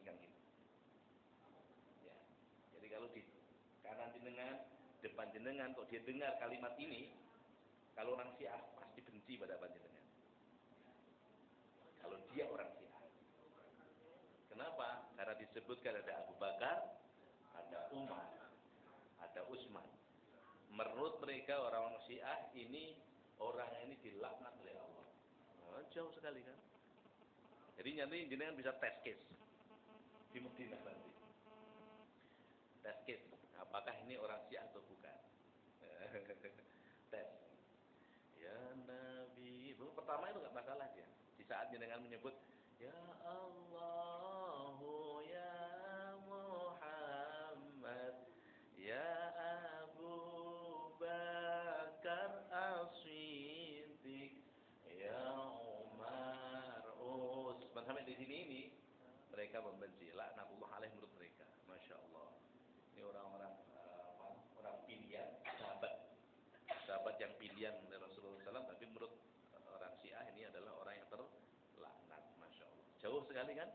kan gitu. Ya. Jadi kalau di kanan jenengan, depan jenengan, kok dia dengar kalimat ini, kalau orang Syiah pasti benci pada panjenengan. Kalau dia orang Syiah. Kenapa? Karena disebutkan ada Abu Bakar, ada Umar, ada Utsman. Menurut mereka orang Syiah ini, orang ini dilaknat oleh Allah. Oh, jauh sekali kan? Jadi nanti jenengan bisa test case di Madinah nanti. Test case, apakah ini orang Syiah atau bukan? Tes. Ya Nabi, itu pertama itu nggak masalah dia. Di saat jenengan menyebut Ya Allahu ya Muhammad ya Abu Bakar As-Siddiq ya Umar Utsman sampai di sini ini mereka membenci laknatullah alaih menurut mereka. Masya Allah. Ini orang-orang orang pilihan sahabat yang pilihan dari Rasulullah SAW, tapi menurut orang Syiah ini adalah orang yang terlaknat. Masya Allah. Jauh sekali kan?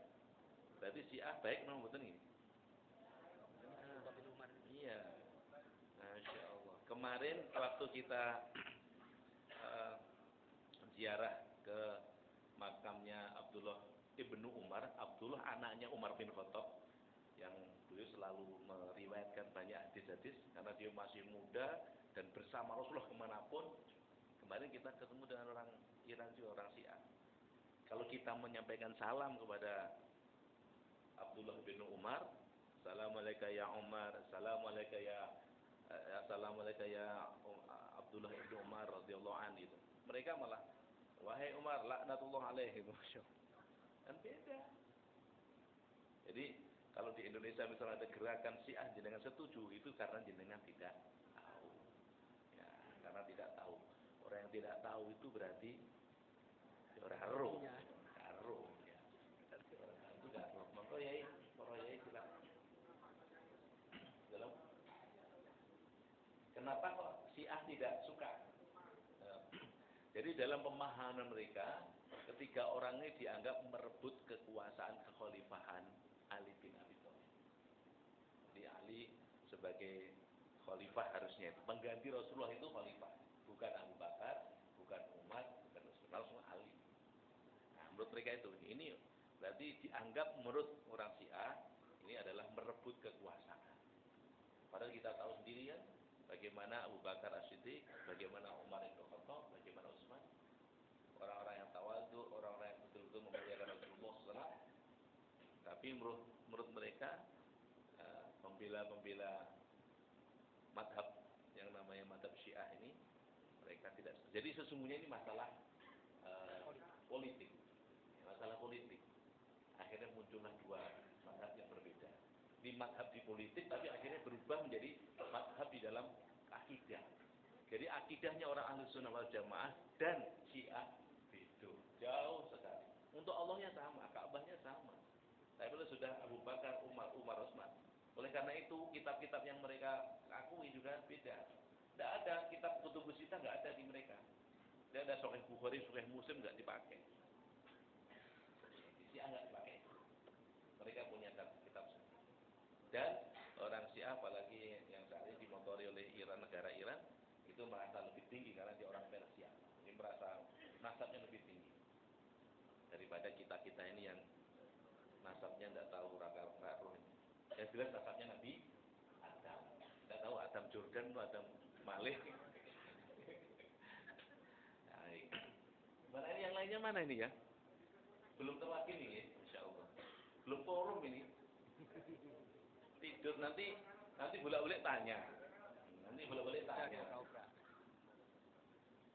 Berarti Syiah baik memang betul ini. Iya. Masya Allah. Kemarin waktu kita ziarah ke makamnya Abdullah ibnu Umar, Abdullah anaknya Umar bin Khattab, yang beliau selalu meriwayatkan banyak hadis-hadis karena dia masih muda dan bersama Rasulullah kemanapun. Kemarin kita ketemu dengan orang Iran juga, orang Syiah. Kalau kita menyampaikan salam kepada Abdullah bin Umar, Assalamualaikum ya Umar, Assalamualaikum ya Abdullah bin Umar radhiyallahu anhu itu. Mereka malah wahai Umar laknatullah alaihi. Kan beda. Jadi kalau di Indonesia misalnya ada gerakan Syiah jenengan setuju, itu karena jenengan tidak tahu. Ya, karena tidak tahu. Orang yang tidak tahu itu berarti orang harum. Harum ya. Berarti orang itu enggak tahu. Maka yai silakan. Dalam kenapa kok Syiah tidak suka? Jadi dalam pemahaman mereka, ketika orang ini dianggap merebut kekuasaan kekhalifahan Ali bin Abi Thalib. Jadi Ali sebagai khalifah harusnya itu pengganti Rasulullah itu khalifah, bukan Abu Bakar, bukan Umar, bukan Utsman, langsung Ali. Nah, menurut mereka itu ini berarti dianggap menurut orang Syiah ini adalah merebut kekuasaan. Padahal kita tahu sendiri kan bagaimana Abu Bakar As-Siddiq, bagaimana Umar bin Khattab, bagaimana Utsman, orang-orang yang tawadhu, orang-orang yang betul-betul memuliakan Rasulullah SAW. Tapi menurut mereka pembela madhab yang namanya madhab Syiah ini mereka tidak. Jadi sesungguhnya ini masalah politik, masalah politik. Akhirnya muncullah dua madhab yang berbeda. Di madhab di politik, tapi akhirnya berubah menjadi madhab di dalam akidah. Jadi akidahnya orang Ahlus Sunnah wal Jamaah dan Syiah beda, jauh sekali. Untuk Allahnya sama, Ka'bahnya sama. Tapi kalau sudah Abu Bakar, Umar Utsman. Oleh karena itu kitab-kitab yang mereka akui juga beda. Tidak ada kitab kutubus sittah, nggak ada di mereka. Tidak ada Sahih Bukhari, Sahih Muslim nggak dipakai. Di Syiah nggak dipakai. Mereka punya kitab sendiri. Dan orang Syiah apalagi yang saat ini dimotori oleh Iran, negara Iran, itu merasa lebih tinggi karena dia orang Persia. Jadi merasa nasabnya lebih tinggi daripada kita ini yang nasabnya tidak tahu raga-raga ini. Yang jelas nasabnya Nabi Adam. Tidak tahu Adam Jordan atau Adam Malik. Baik. Mana ini yang lainnya mana ini ya? Belum terwakili ya, insya Allah. Belum forum ini. Tidur nanti bolak-balik tanya. Nanti bolak-balik tanya.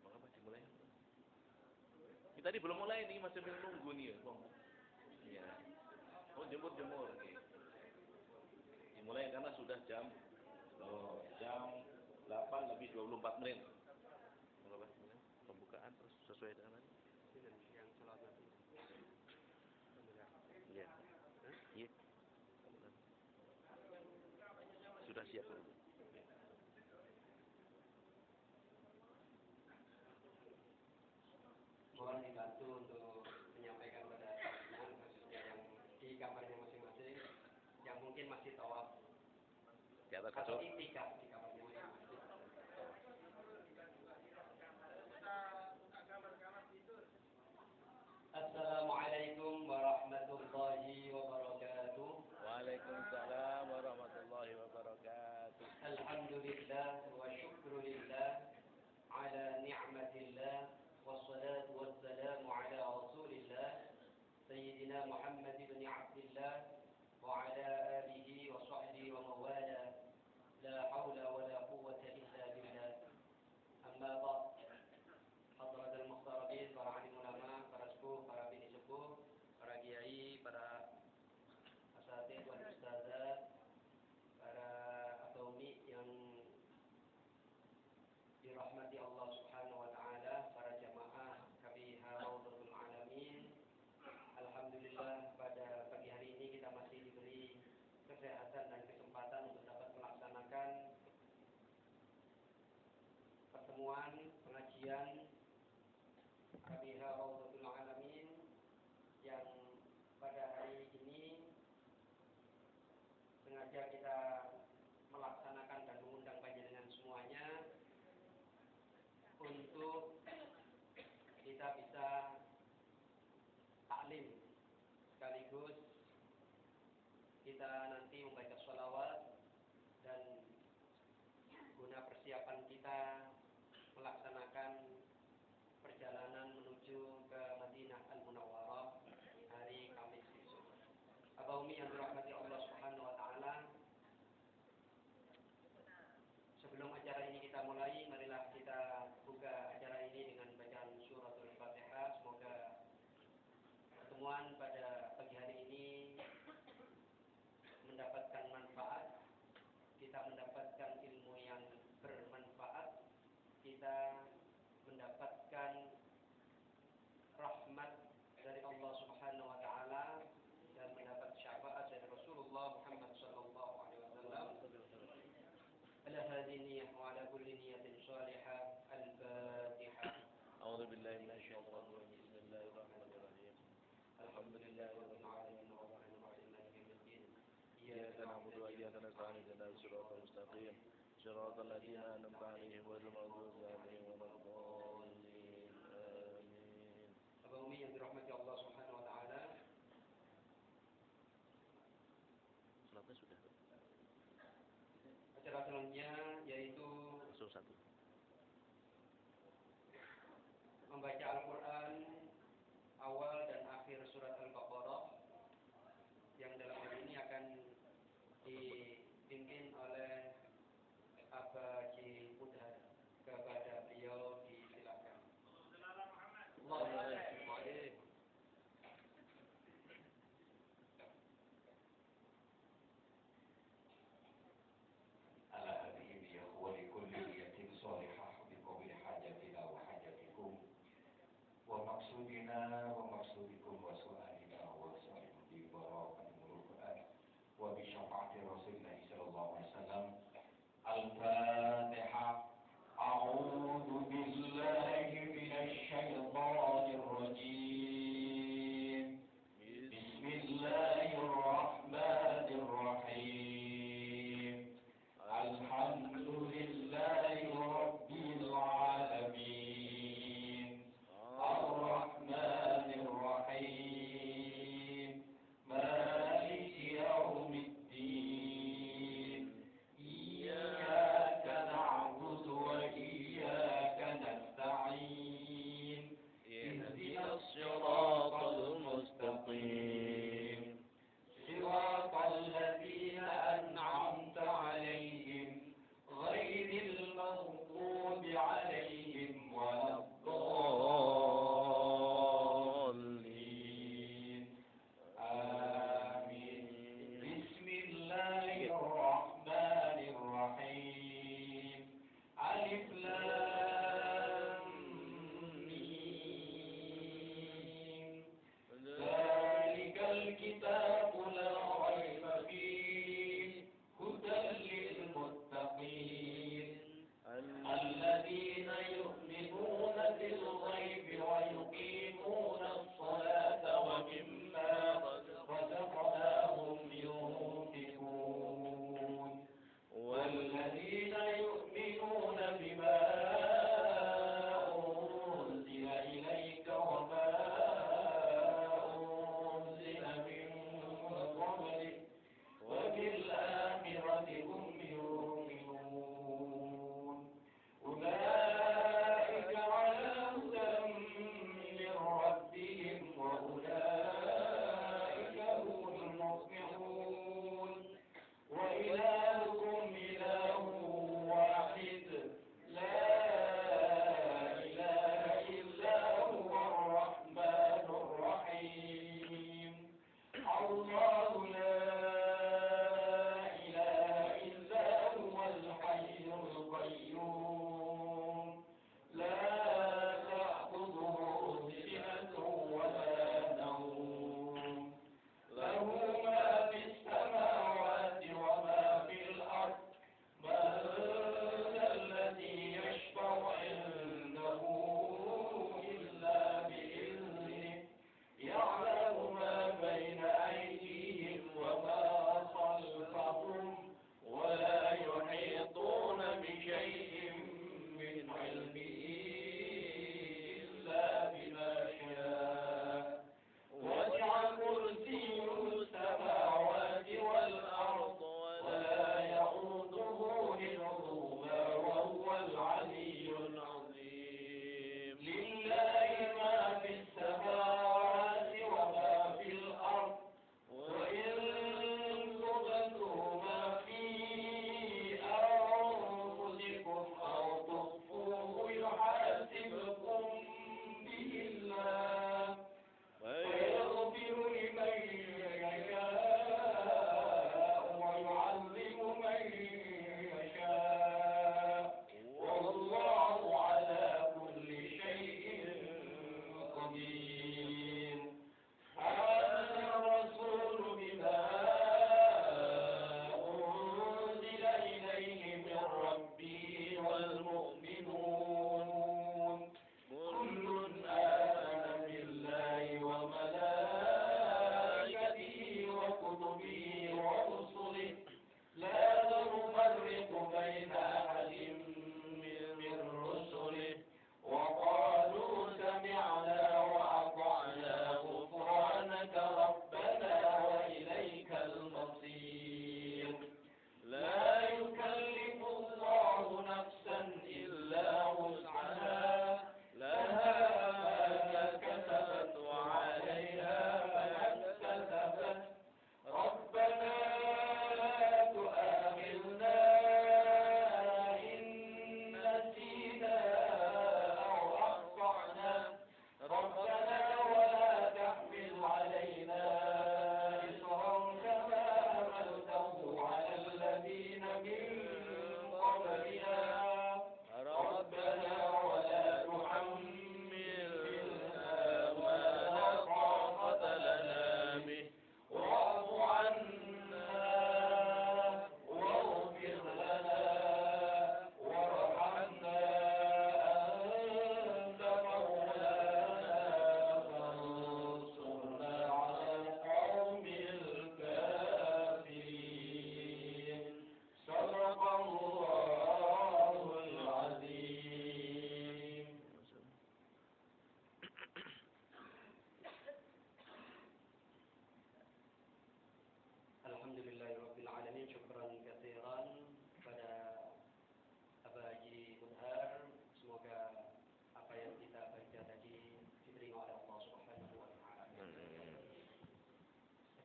Mau apa dimulai? Ini tadi belum mulai nih, masih menunggu nih ya, Bang. Iya. Oh, jemur. Oke. Dimulai karena sudah jam 8 lebih 24 menit. Mau apa? Pembukaan terus sesuai dengan yang salat Nabi. Iya. Iya. Sudah siap. Mohon dibantu untuk menyampaikan pada teman khususnya yang di kamarnya masing-masing Di atas atau kasur. itikaf di kamarnya. Assalamualaikum warahmatullahi wabarakatuh. Waalaikumsalam warahmatullahi wabarakatuh. Alhamdulillah wa syukrulillah ala ni'matillah wassalatu wassalamu ala rasulillah Sayyidina Muhammad ibn Abdillah wa ala alihi wa sahbihi wa mawala la hawla wa la quwwata illa billah. Amma ba'd. Hadratul muhtarabin, para alim ulama, para sepuh, para bini sepuh, para kiai, para asatidz wal ustazat, para akaumi yang dirahmati Allah Subhanahu wa taala, para jamaah KBH Raudhatul Alamin. Alhamdulillah pada pagi hari ini kita masih diberi kesehatan dan kesempatan untuk dapat melaksanakan pertemuan pengajian KBH Raudhatul Alamin yang pada hari ini sengaja kita melaksanakan dan mengundang panjenengan semuanya untuk kita bisa taklim sekaligus kita nanti membaca sholawat dan guna persiapan kita melaksanakan perjalanan menuju ke Madinah Al-Munawwarah hari Kamis besok. Abah Umi yang dirahmati Allah Subhanahu wa taala, sebelum acara ini kita mulai, marilah kita buka acara ini dengan bacaan suratul Fatihah. Semoga pertemuan pada pagi hari ini mendapatkan manfaat, kita mendapatkan ilmu yang bermanfaat, kita mendapatkan rahmat dari Allah Subhanahu wa taala dan mendapat syafaat dari Rasulullah Muhammad sallallahu alaihi wasallam. Ala hadhihi niyyah wa ala kulli niyyatin shalihah. Al-Fatihah. A'udzu billahi minasy syaithanir rajim. Bismillahirrahmanirrahim. Alhamdulillahi rabbil alamin arrahmanir rahim maliki yaumiddin. Iyyaka na'budu wa iyyaka nasta'in ihdinas siratal mustaqim. Siratal ladzina an'amta 'alaihim ghairil maghdubi 'alaihim waladdallin. Amin. Abah Umi yang dirahmati Allah Subhanahu wa taala, Salatnya sudah. acara selanjutnya yaitu Langsung satu. membaca Al-Quran awal dan akhir surat Al-Baqarah yang dalam hal ini akan dipimpin oleh Abah Haji Mudhar. Kepada beliau disilakan. Allahumma salli alaihi. على هذه النية ولكل نية صالحة بقبول حاجتنا وحاجتكم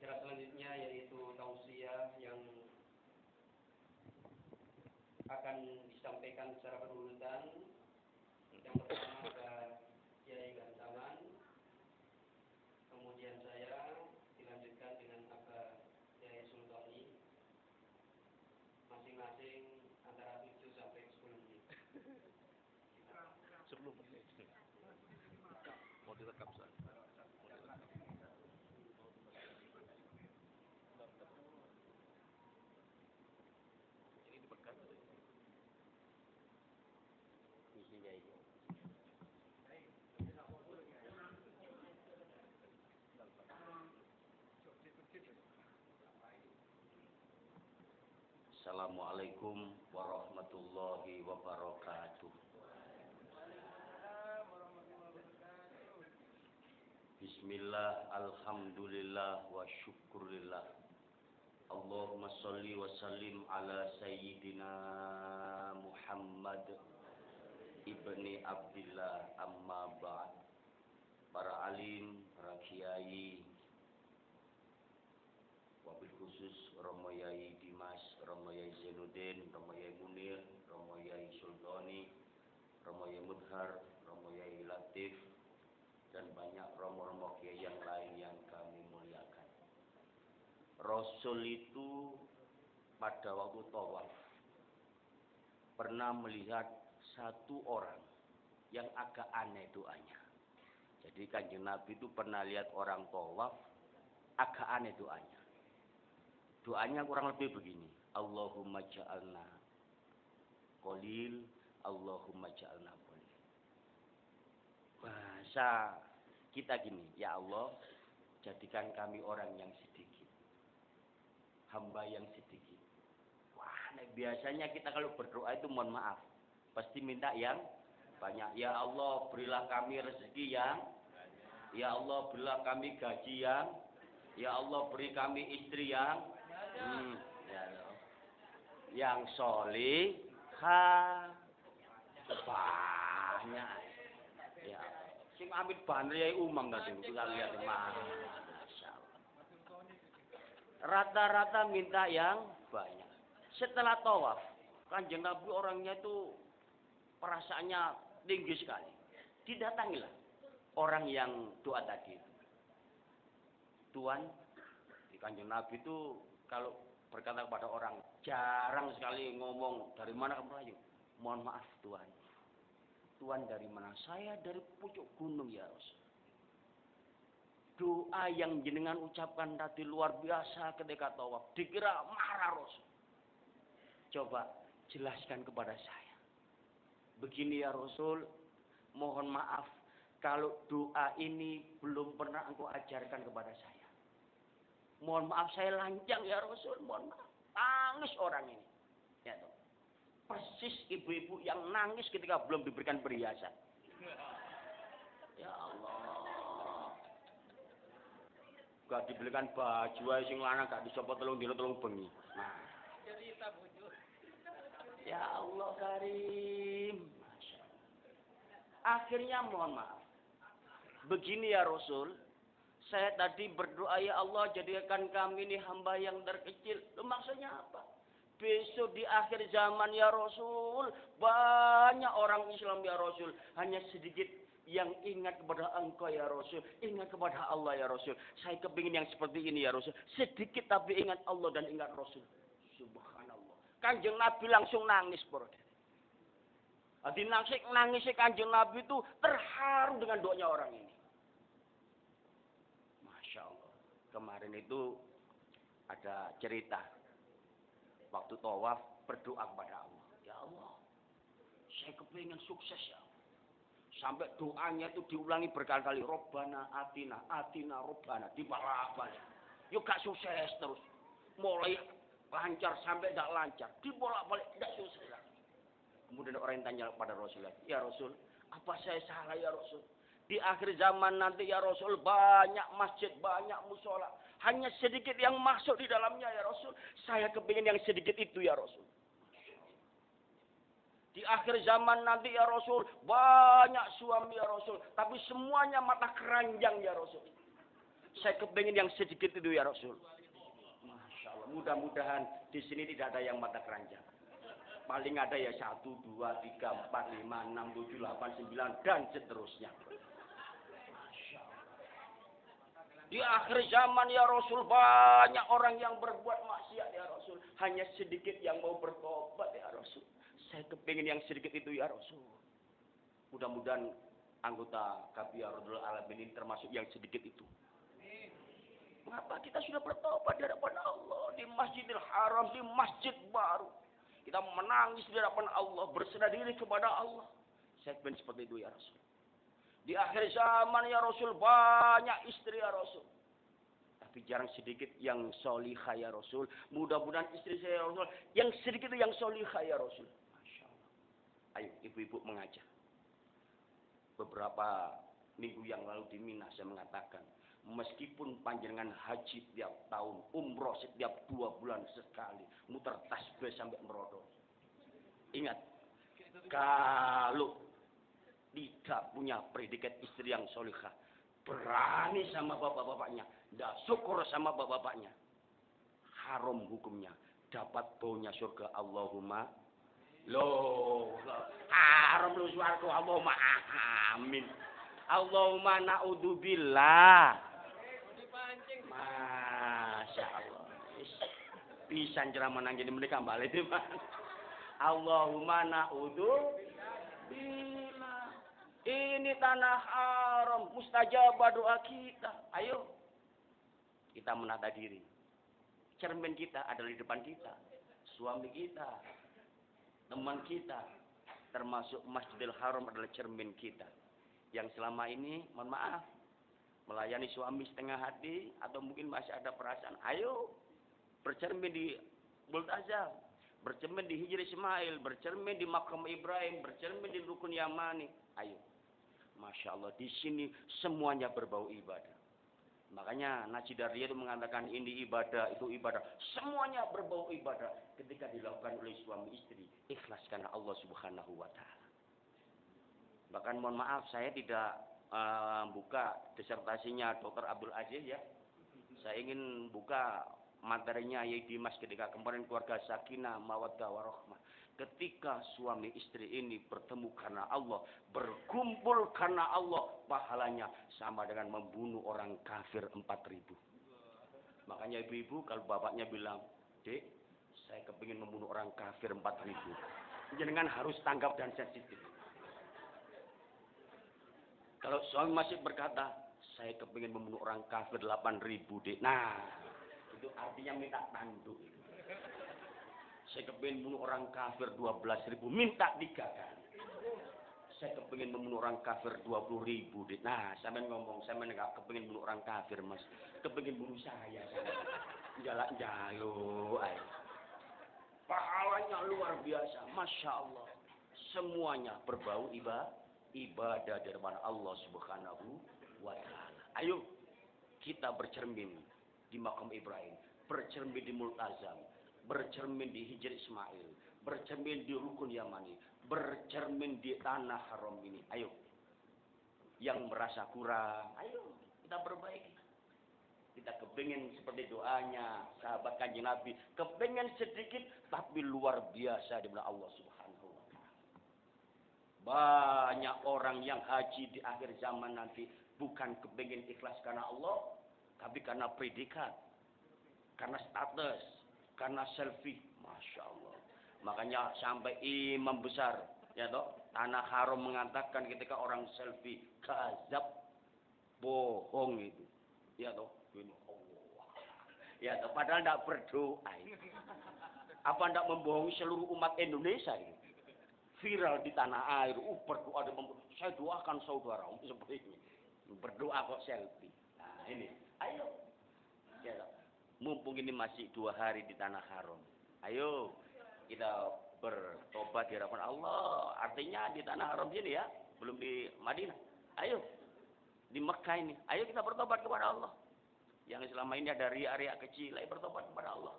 Acara selanjutnya yaitu tausiah yang akan disampaikan secara berurutan. Yang pertama ada Kiai Gantaman, kemudian saya, dilanjutkan dengan Abah Kiai Sultani, masing-masing antara 7 sampai 10 menit. 10 menit. Mau direkam Ustaz? Ini dipegang atau ini? Isinya itu. Assalamualaikum warahmatullahi wabarakatuh. Bismillah, alhamdulillah, wa syukurillah. Allahumma salli wa sallim ala sayyidina Muhammad ibni Abdillah, amma ba'd. Para alim, para kiai, wabil khusus Romo Yai Dimas, Romo Yai Zainuddin, Romo Yai Munir, Romo Yai Sultani, Romo Yai Mudhar, Romo Yai Latif, dan banyak romo-romo kiai yang lain yang kami muliakan. Rasul itu pada waktu tawaf pernah melihat satu orang yang agak aneh doanya. Jadi Kanjeng Nabi itu pernah lihat orang tawaf agak aneh doanya. Doanya kurang lebih begini. Allahumma ja'alna qalil, Allahumma ja'alna qalil. Bahasa kita gini, ya Allah, jadikan kami orang yang sedikit. Hamba yang sedikit. Wah, biasanya kita kalau berdoa itu mohon maaf. Pasti minta yang banyak. Ya Allah, berilah kami rezeki yang, ya Allah, berilah kami gaji ya Allah, beri kami istri yang, yang solihah, banyak. Ya, sing amit banter ya umam tadi kita lihat Masya Allah. Rata-rata minta yang banyak. Setelah tawaf, Kanjeng Nabi orangnya itu perasaannya tinggi sekali. Didatangilah orang yang doa tadi. Tuhan, di Kanjeng Nabi itu kalau berkata kepada orang, jarang sekali ngomong, dari mana kamu ayo? Mohon maaf Tuhan. Tuhan dari mana? Saya dari pucuk gunung ya Rasul. Doa yang jenengan ucapkan tadi luar biasa ketika tawaf. Dikira marah Rasul. Coba jelaskan kepada saya. Begini ya Rasul, mohon maaf kalau doa ini belum pernah engkau ajarkan kepada saya. Mohon maaf saya lancang ya Rasul, mohon maaf. Tangis orang ini. Ya, toh. Persis ibu-ibu yang nangis ketika belum diberikan perhiasan. Ya Allah. Gak dibelikan baju ae sing lanang gak dicopot telung dina telung bengi. Nah. Ya Allah Karim. Akhirnya mohon maaf. Begini ya Rasul, saya tadi berdoa ya Allah jadikan kami ini hamba yang terkecil. Loh, maksudnya apa? Besok di akhir zaman ya Rasul, banyak orang Islam ya Rasul, hanya sedikit yang ingat kepada Engkau ya Rasul, ingat kepada Allah ya Rasul. Saya kepingin yang seperti ini ya Rasul, sedikit tapi ingat Allah dan ingat Rasul. Subhanallah. Kanjeng Nabi langsung nangis, bro. Hati nangis Kanjeng Nabi itu terharu dengan doanya orang ini. Masya Allah. Kemarin itu ada cerita. Waktu tawaf berdoa kepada Allah. Ya Allah, saya kepingin sukses ya Allah. Sampai doanya itu diulangi berkali-kali. Robbana atina, robbana. Dibolak-balik. Yuk gak sukses terus. Mulai lancar sampai gak lancar. Dibolak-balik gak sukses lagi. Kemudian orang yang tanya kepada Rasulullah. Ya Rasul, apa saya salah ya Rasul? Di akhir zaman nanti ya Rasul banyak masjid, banyak musola. Hanya sedikit yang masuk di dalamnya ya Rasul. Saya kepingin yang sedikit itu ya Rasul. Di akhir zaman nanti ya Rasul banyak suami ya Rasul. Tapi semuanya mata keranjang ya Rasul. Saya kepingin yang sedikit itu ya Rasul. Masya Allah. Mudah-mudahan di sini tidak ada yang mata keranjang. Paling ada ya 1, 2, 3, 4, 5, 6, 7, 8, 9 dan seterusnya. Masya Allah. Di akhir zaman ya Rasul banyak orang yang berbuat maksiat ya Rasul. Hanya sedikit yang mau bertobat ya Rasul. Saya kepingin yang sedikit itu ya Rasul. Mudah-mudahan anggota Kabiyarul Alamin ini termasuk yang sedikit itu. Mengapa kita sudah bertobat di hadapan Allah di Masjidil Haram, di masjid baru. Kita menangis di hadapan Allah, berserah diri kepada Allah. Saya ingin seperti itu ya Rasul. Di akhir zaman ya Rasul banyak istri ya Rasul. Tapi jarang sedikit yang solihah ya Rasul. Mudah-mudahan istri saya ya Rasul yang sedikit itu yang solihah ya Rasul. Masya Allah. Ayo ibu-ibu mengajar. Beberapa minggu yang lalu di Mina saya mengatakan, meskipun panjenengan haji tiap tahun, umroh setiap 2 bulan sekali, muter tasbih sampai merodol. Ingat, kalau tidak punya predikat istri yang solihah, berani sama bapak-bapaknya, tidak syukur sama bapak-bapaknya, haram hukumnya, dapat baunya surga. Allahumma loh, haram lu suaraku. Allahumma amin. Allahumma na'udzubillah. Masya Allah. Bisa ceramah nang jadi mereka balik itu, Pak. Allahumma na'udzubillah. Ini tanah haram, mustajabah doa kita. Ayo. Kita menata diri. Cermin kita adalah di depan kita. Suami kita, teman kita, termasuk Masjidil Haram adalah cermin kita. Yang selama ini, mohon maaf, melayani suami setengah hati, atau mungkin masih ada perasaan, ayo, bercermin di Multazam, bercermin di Hijri Ismail, bercermin di Makam Ibrahim, bercermin di Rukun Yamani, ayo. Masya Allah, di sini semuanya berbau ibadah. Makanya Najib Dardia itu mengatakan ini ibadah, itu ibadah. Semuanya berbau ibadah ketika dilakukan oleh suami istri. Ikhlas karena Allah Subhanahu wa Ta'ala. Bahkan mohon maaf, saya tidak buka disertasinya Dr. Abdul Aziz ya. Saya ingin buka materinya Yai Dimas ketika kemarin keluarga Sakinah, Mawaddah, Warahmah. Ketika suami istri ini bertemu karena Allah, berkumpul karena Allah, pahalanya sama dengan membunuh orang kafir 4.000. Makanya ibu-ibu kalau bapaknya bilang, Dek, saya kepingin membunuh orang kafir 4.000. Jangan harus tanggap dan sensitif. Kalau suami masih berkata, saya kepingin membunuh orang kafir 8.000, Dek. Nah, itu artinya minta tanduk. Saya kepingin membunuh orang kafir 12.000, minta 3 kali. Saya kepingin membunuh orang kafir 20.000, Dek. Nah, sampean ngomong, sampean enggak kepingin membunuh orang kafir, Mas. Kepingin bunuh saya. Jalak-jaluk. Pahalanya luar biasa, Masya Allah. Semuanya berbau ibadah di hadapan Allah Subhanahu wa Ta'ala. Ayo kita bercermin di Makam Ibrahim, bercermin di Multazam, bercermin di Hijri Ismail, bercermin di Rukun Yamani, bercermin di tanah haram ini. Ayo, yang merasa kurang, ayo kita perbaiki. Kita kepingin seperti doanya sahabat Kanjeng Nabi, kepingin sedikit tapi luar biasa di belakang Allah Subhanahu. Banyak orang yang haji di akhir zaman nanti bukan kepingin ikhlas karena Allah, tapi karena predikat, karena status, karena selfie. Masya Allah. Makanya sampai imam besar, ya toh, tanah haram mengatakan ketika orang selfie, kazab, bohong itu, ya toh, Allah, ya toh, padahal tidak berdoa. Apa tidak membohongi seluruh umat Indonesia ini? Viral di tanah air, berdoa, saya doakan saudara, seperti ini. Berdoa kok selfie. Nah ini, ayo. Ya, mumpung ini masih 2 hari di tanah haram. Ayo, kita bertobat di hadapan Allah. Artinya di tanah haram ini ya, belum di Madinah. Ayo, di Mekah ini. Ayo kita bertobat kepada Allah. Yang selama ini ada riak-riak kecil, ayo bertobat kepada Allah.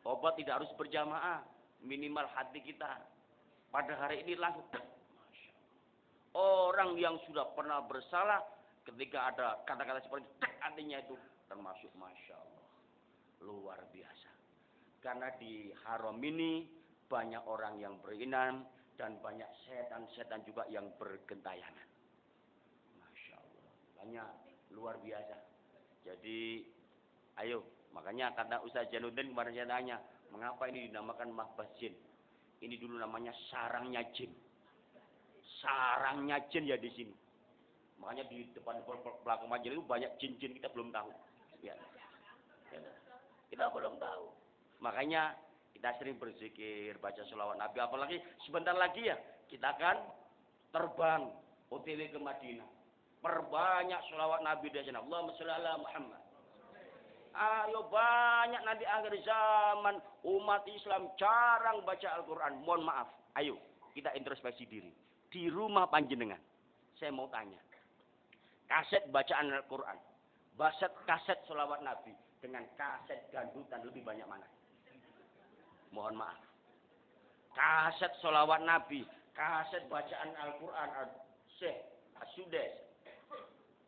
Tobat tidak harus berjamaah, minimal hati kita. Pada hari ini langsung. Orang yang sudah pernah bersalah ketika ada kata-kata seperti tek artinya itu termasuk Masya Allah. Luar biasa. Karena di haram ini banyak orang yang beriman dan banyak setan-setan juga yang bergentayangan. Masya Allah. Banyak luar biasa. Jadi ayo, makanya kata Ustaz Janudin kemarin saya tanya, mengapa ini dinamakan mahbas jin? Ini dulu namanya sarangnya jin. Sarangnya jin ya di sini. Makanya di depan belakang majelis itu banyak jin-jin kita belum tahu. Ya. Kita belum tahu. Makanya kita sering berzikir, baca sholawat Nabi. Apalagi sebentar lagi ya kita akan terbang OTW ke Madinah. Perbanyak sholawat Nabi di sana. Allahumma sholli ala Muhammad. Ayo banyak nanti akhir zaman umat Islam jarang baca Al-Quran. Mohon maaf. Ayo kita introspeksi diri. Di rumah panjenengan. Saya mau tanya. Kaset bacaan Al-Quran. Kaset sholawat Nabi. Dengan kaset gandutan lebih banyak mana? Mohon maaf. Kaset sholawat Nabi. Kaset bacaan Al-Quran. Syekh As-Sudes.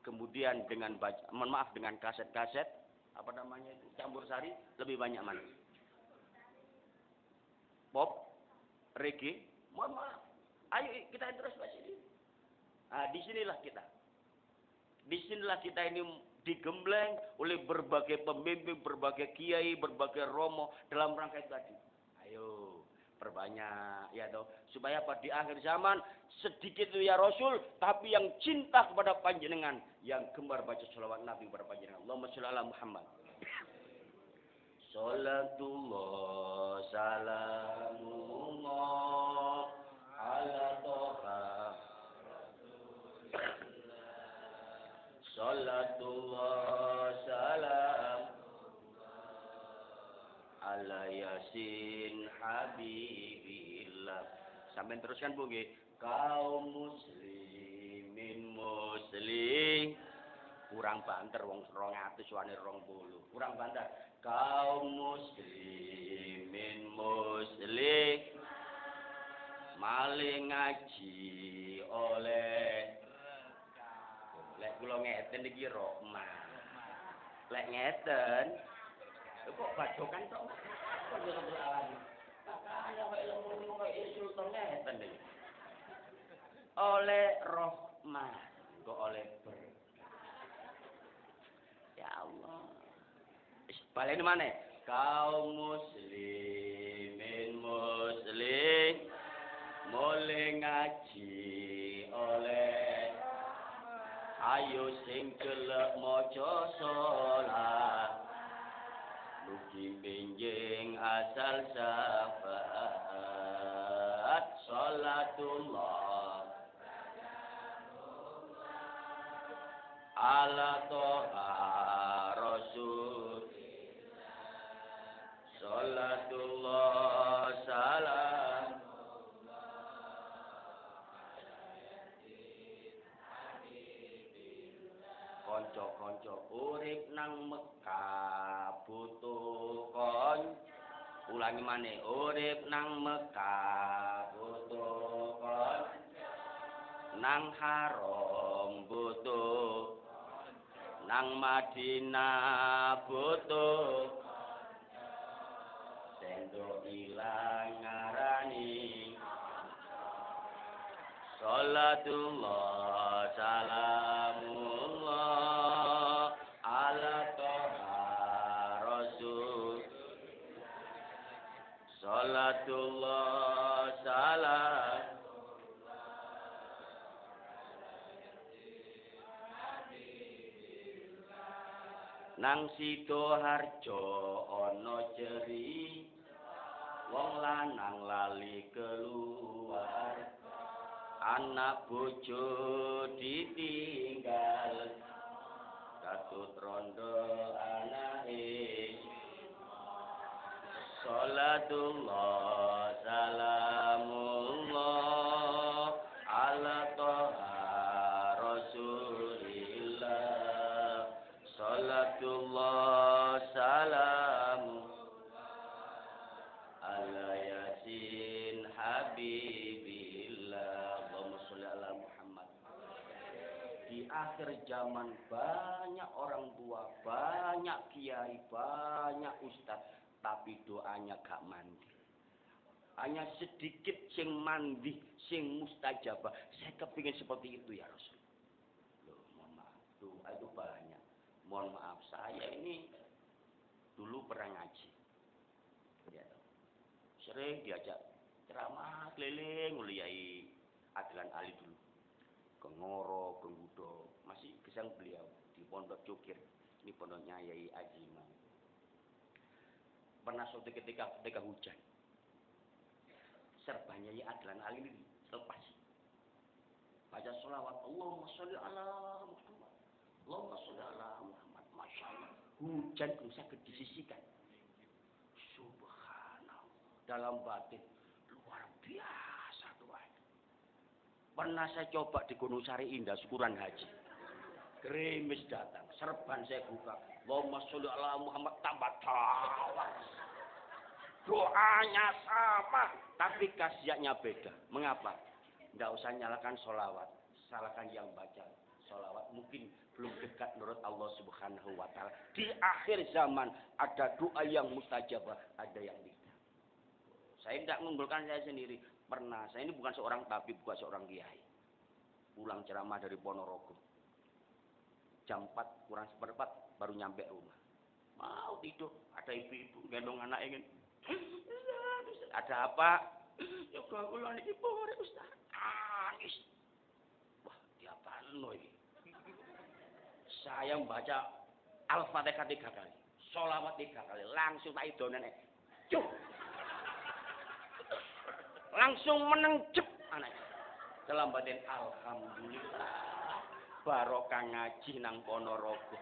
Kemudian dengan mohon maaf, dengan kaset-kaset. Apa namanya itu? Campur sari. Lebih banyak mana? Pop. Reggae. Mohon maaf. Ayo kita introspeksi diri. Nah, disinilah kita. Disinilah kita ini digembleng oleh berbagai pembimbing, berbagai kiai, berbagai romo dalam rangka itu tadi. Ayo perbanyak ya toh, supaya pada di akhir zaman sedikit itu ya Rasul, tapi yang cinta kepada panjenengan, yang gemar baca sholawat Nabi kepada panjenengan. Allahumma sholli ala Muhammad. Salatullah salamullah ala toha. Salatullah salam ala yasin habibillah. Sampai teruskan Bu nggih. Kaum muslimin muslim. Kurang banter wong 200 wane 20. Kurang banter. Kaum muslimin muslim maling ngaji oleh lek kula ngeten iki rahmah. Lek ngeten kok badokan tok. Kok yo alam. Kakane kok ilmu kok sultan ngeten iki. Oleh rahmah, kok oleh berkah. Ya Allah. Wis baleni maneh. Kaum muslimin muslim mulai ngaji oleh ayo sing kelek maca salat mugi benjing asal syafaat salatullah ala toha rasul salatullah salam konco-konco urip nang Mekah butuh kon. Ulangi maneh, urip nang Mekah butuh kon. Nang haram butuh. Nang Madinah butuh. Sendo ilang ngarani. Salatullah salamullah ala toha rasul. Salatullah salam nang Sidoarjo ana ceri wong lanang lali keluar. Anak bojo ditinggal katut rondo anake. Salatullah salamullah ala toha rasulillah. Salatullah salam ala yasin habibillah. Di akhir zaman banyak orang tua, banyak kiai, banyak ustadz, tapi doanya gak mandi. Hanya sedikit sing mandi, sing mustajabah. Saya kepingin seperti itu ya Rasul. Loh, mohon maaf, doa itu banyak. Mohon maaf, saya ini dulu pernah ngaji. Ya, sering diajak ceramah keliling muliai Adlan Ali dulu. Ke Ngoro, ke Ngudo, masih gesang beliau di Pondok Cukir. Ini pondoknya Yai Aziman. Pernah suatu ketika hujan. Serbannya Yai Adlan Ali ini lepas. Baca sholawat, Allahumma sholli ala Muhammad. Allahumma sholli ala Muhammad. Masya Allah. Hujan bisa disisikan. Subhanallah. Dalam batin. Luar biasa Tuhan. Pernah saya coba di Gunung Sari Indah, syukuran haji. Gerimis datang. Serban saya buka. Allahumma sholli ala Muhammad. Tambah tawa. Doanya sama, tapi khasiatnya beda. Mengapa? Tidak usah nyalakan sholawat, salahkan yang baca sholawat. Mungkin belum dekat menurut Allah Subhanahu Wa Taala. Di akhir zaman ada doa yang mustajabah, ada yang tidak. Saya tidak mengunggulkan saya sendiri. Pernah, saya ini bukan seorang tabib, bukan seorang kiai. Pulang ceramah dari Ponorogo, jam 4 kurang seperempat baru nyampe rumah. Mau tidur, ada ibu-ibu gendong anak ingin. Ada apa? Ya kula niki pore Ustaz. Nangis. Wah, diapaan lo ini? Saya membaca Al-Fatihah 3 kali, sholawat 3 kali, langsung tak idonen. Cuk. Langsung menengjep anaknya. Dalam batin alhamdulillah. Barokah ngaji nang Ponorogo.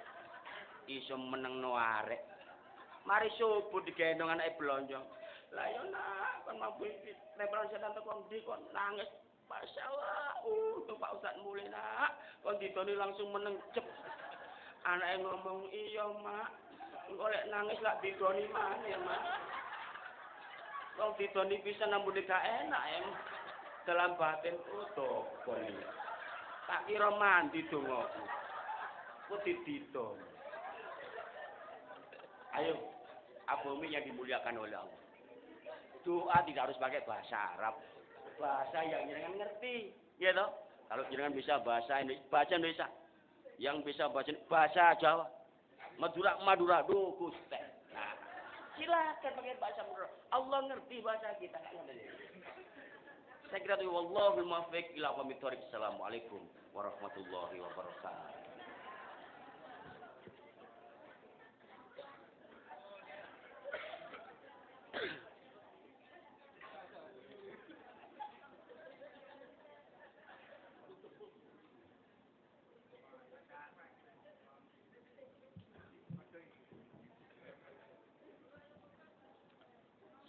Iso meneng no arek. Mari subuh digendong anake blonjong. Lah yo nak, kon mampu iki lebaran setan teko ndi kon nangis. Masyaallah, Pak Ustaz mulih nak. Kon ditoni langsung menengjep. Anake ngomong, "Iya, Mak. Engko lek nangis lak didoni maneh, Mak." Wong didoni pisan ambune gak enak, em. Dalam batin utuh kon iki. Tak kira mandi dongaku. Ku dididon. Ayo, abomi yang dimuliakan oleh Allah. Doa tidak harus pakai bahasa Arab. Bahasa yang jenengan ngerti, ya toh? Kalau jenengan bisa bahasa Indonesia. Yang bisa bahasa Jawa. Madura do Gusti. Nah, silakan pakai bahasa Madura. Allah ngerti bahasa kita. Saya kira itu wallahul muwaffiq ila aqwamit thoriq. Assalamualaikum warahmatullahi wabarakatuh.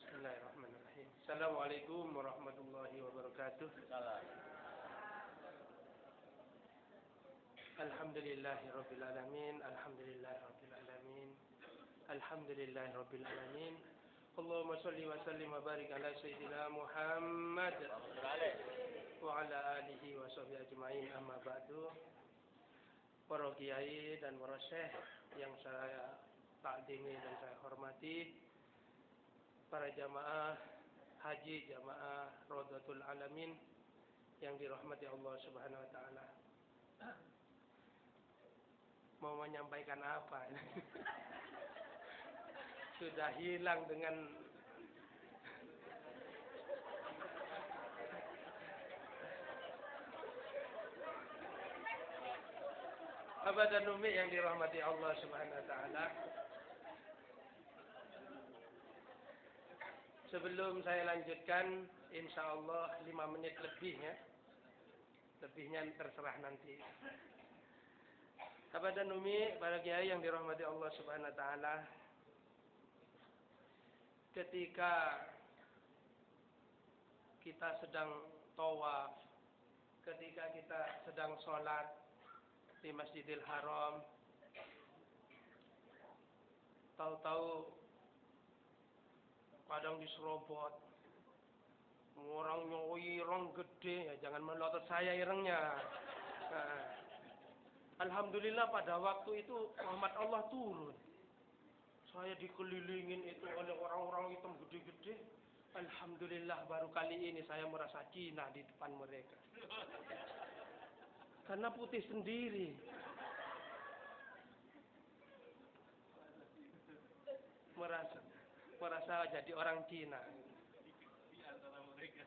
Bismillahirrahmanirrahim. Assalamualaikum warahmatullahi wabarakatuh. Alhamdulillahirabbil alamin. Alhamdulillahirabbil alamin. Alhamdulillahirabbil alamin. Allahumma shalli wa sallim wa barik ala sayyidina Muhammad wa ala alihi wa sahbihi ajma'in. Amma ba'du. Para kiai dan para syekh yang saya takdimi dan saya hormati, para jamaah haji, jamaah Rodatul Alamin yang dirahmati Allah Subhanahu wa taala. Mau menyampaikan apa? Sudah hilang dengan Abah dan Umi yang dirahmati Allah Subhanahu wa taala. Sebelum saya lanjutkan, insya Allah 5 menit lebihnya. Lebihnya terserah nanti. Abah dan Umi, para kiai yang dirahmati Allah Subhanahu wa taala. Ketika kita sedang tawaf, ketika kita sedang sholat di Masjidil Haram, tahu-tahu kadang diserobot orangnya ireng gede, ya jangan melotot saya irengnya. Nah, Alhamdulillah pada waktu itu rahmat Allah turun. Saya dikelilingin itu oleh orang-orang hitam gede-gede. Alhamdulillah baru kali ini saya merasa Cina di depan mereka. Karena putih sendiri. Merasa jadi orang Cina.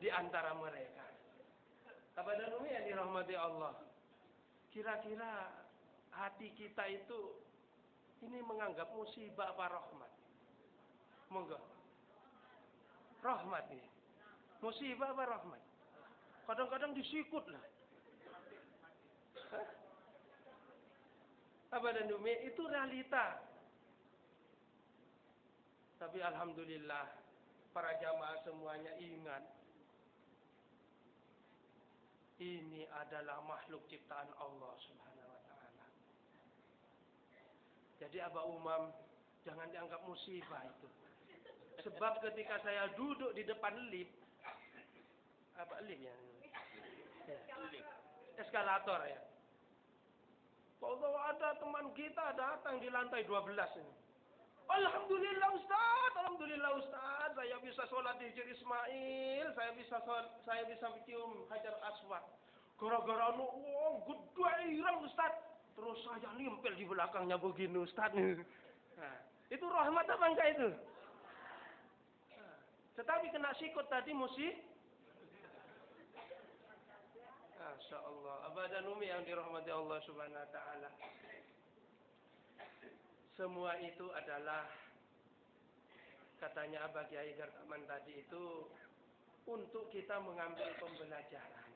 Di antara mereka. Kepada Umi yang dirahmati Allah. Kira-kira hati kita itu ini menganggap musibah apa rahmat? Monggo. Rahmat nih. Musibah apa rahmat? Kadang-kadang disikut lah. Apa dan Umi itu realita. Tapi alhamdulillah para jamaah semuanya ingat. Ini adalah makhluk ciptaan Allah Subhanahu wa taala. Jadi Abah Umam jangan dianggap musibah itu. Sebab ketika saya duduk di depan lift, apa lift ya? Eskalator ya. Kalau ada teman kita datang di lantai 12 ini. Alhamdulillah Ustaz, saya bisa sholat di Hijr Ismail, saya bisa cium Hajar Aswad. Gara-gara gede irang Ustaz, terus saya limpel di belakangnya begini Ustaz. Nah, itu rahmat apa enggak itu? Nah, tetapi kena sikut tadi Masya Allah, Abah dan Umi yang dirahmati Allah Subhanahu wa taala. Semua itu adalah katanya Abah Kiai Gartaman tadi itu untuk kita mengambil pembelajaran.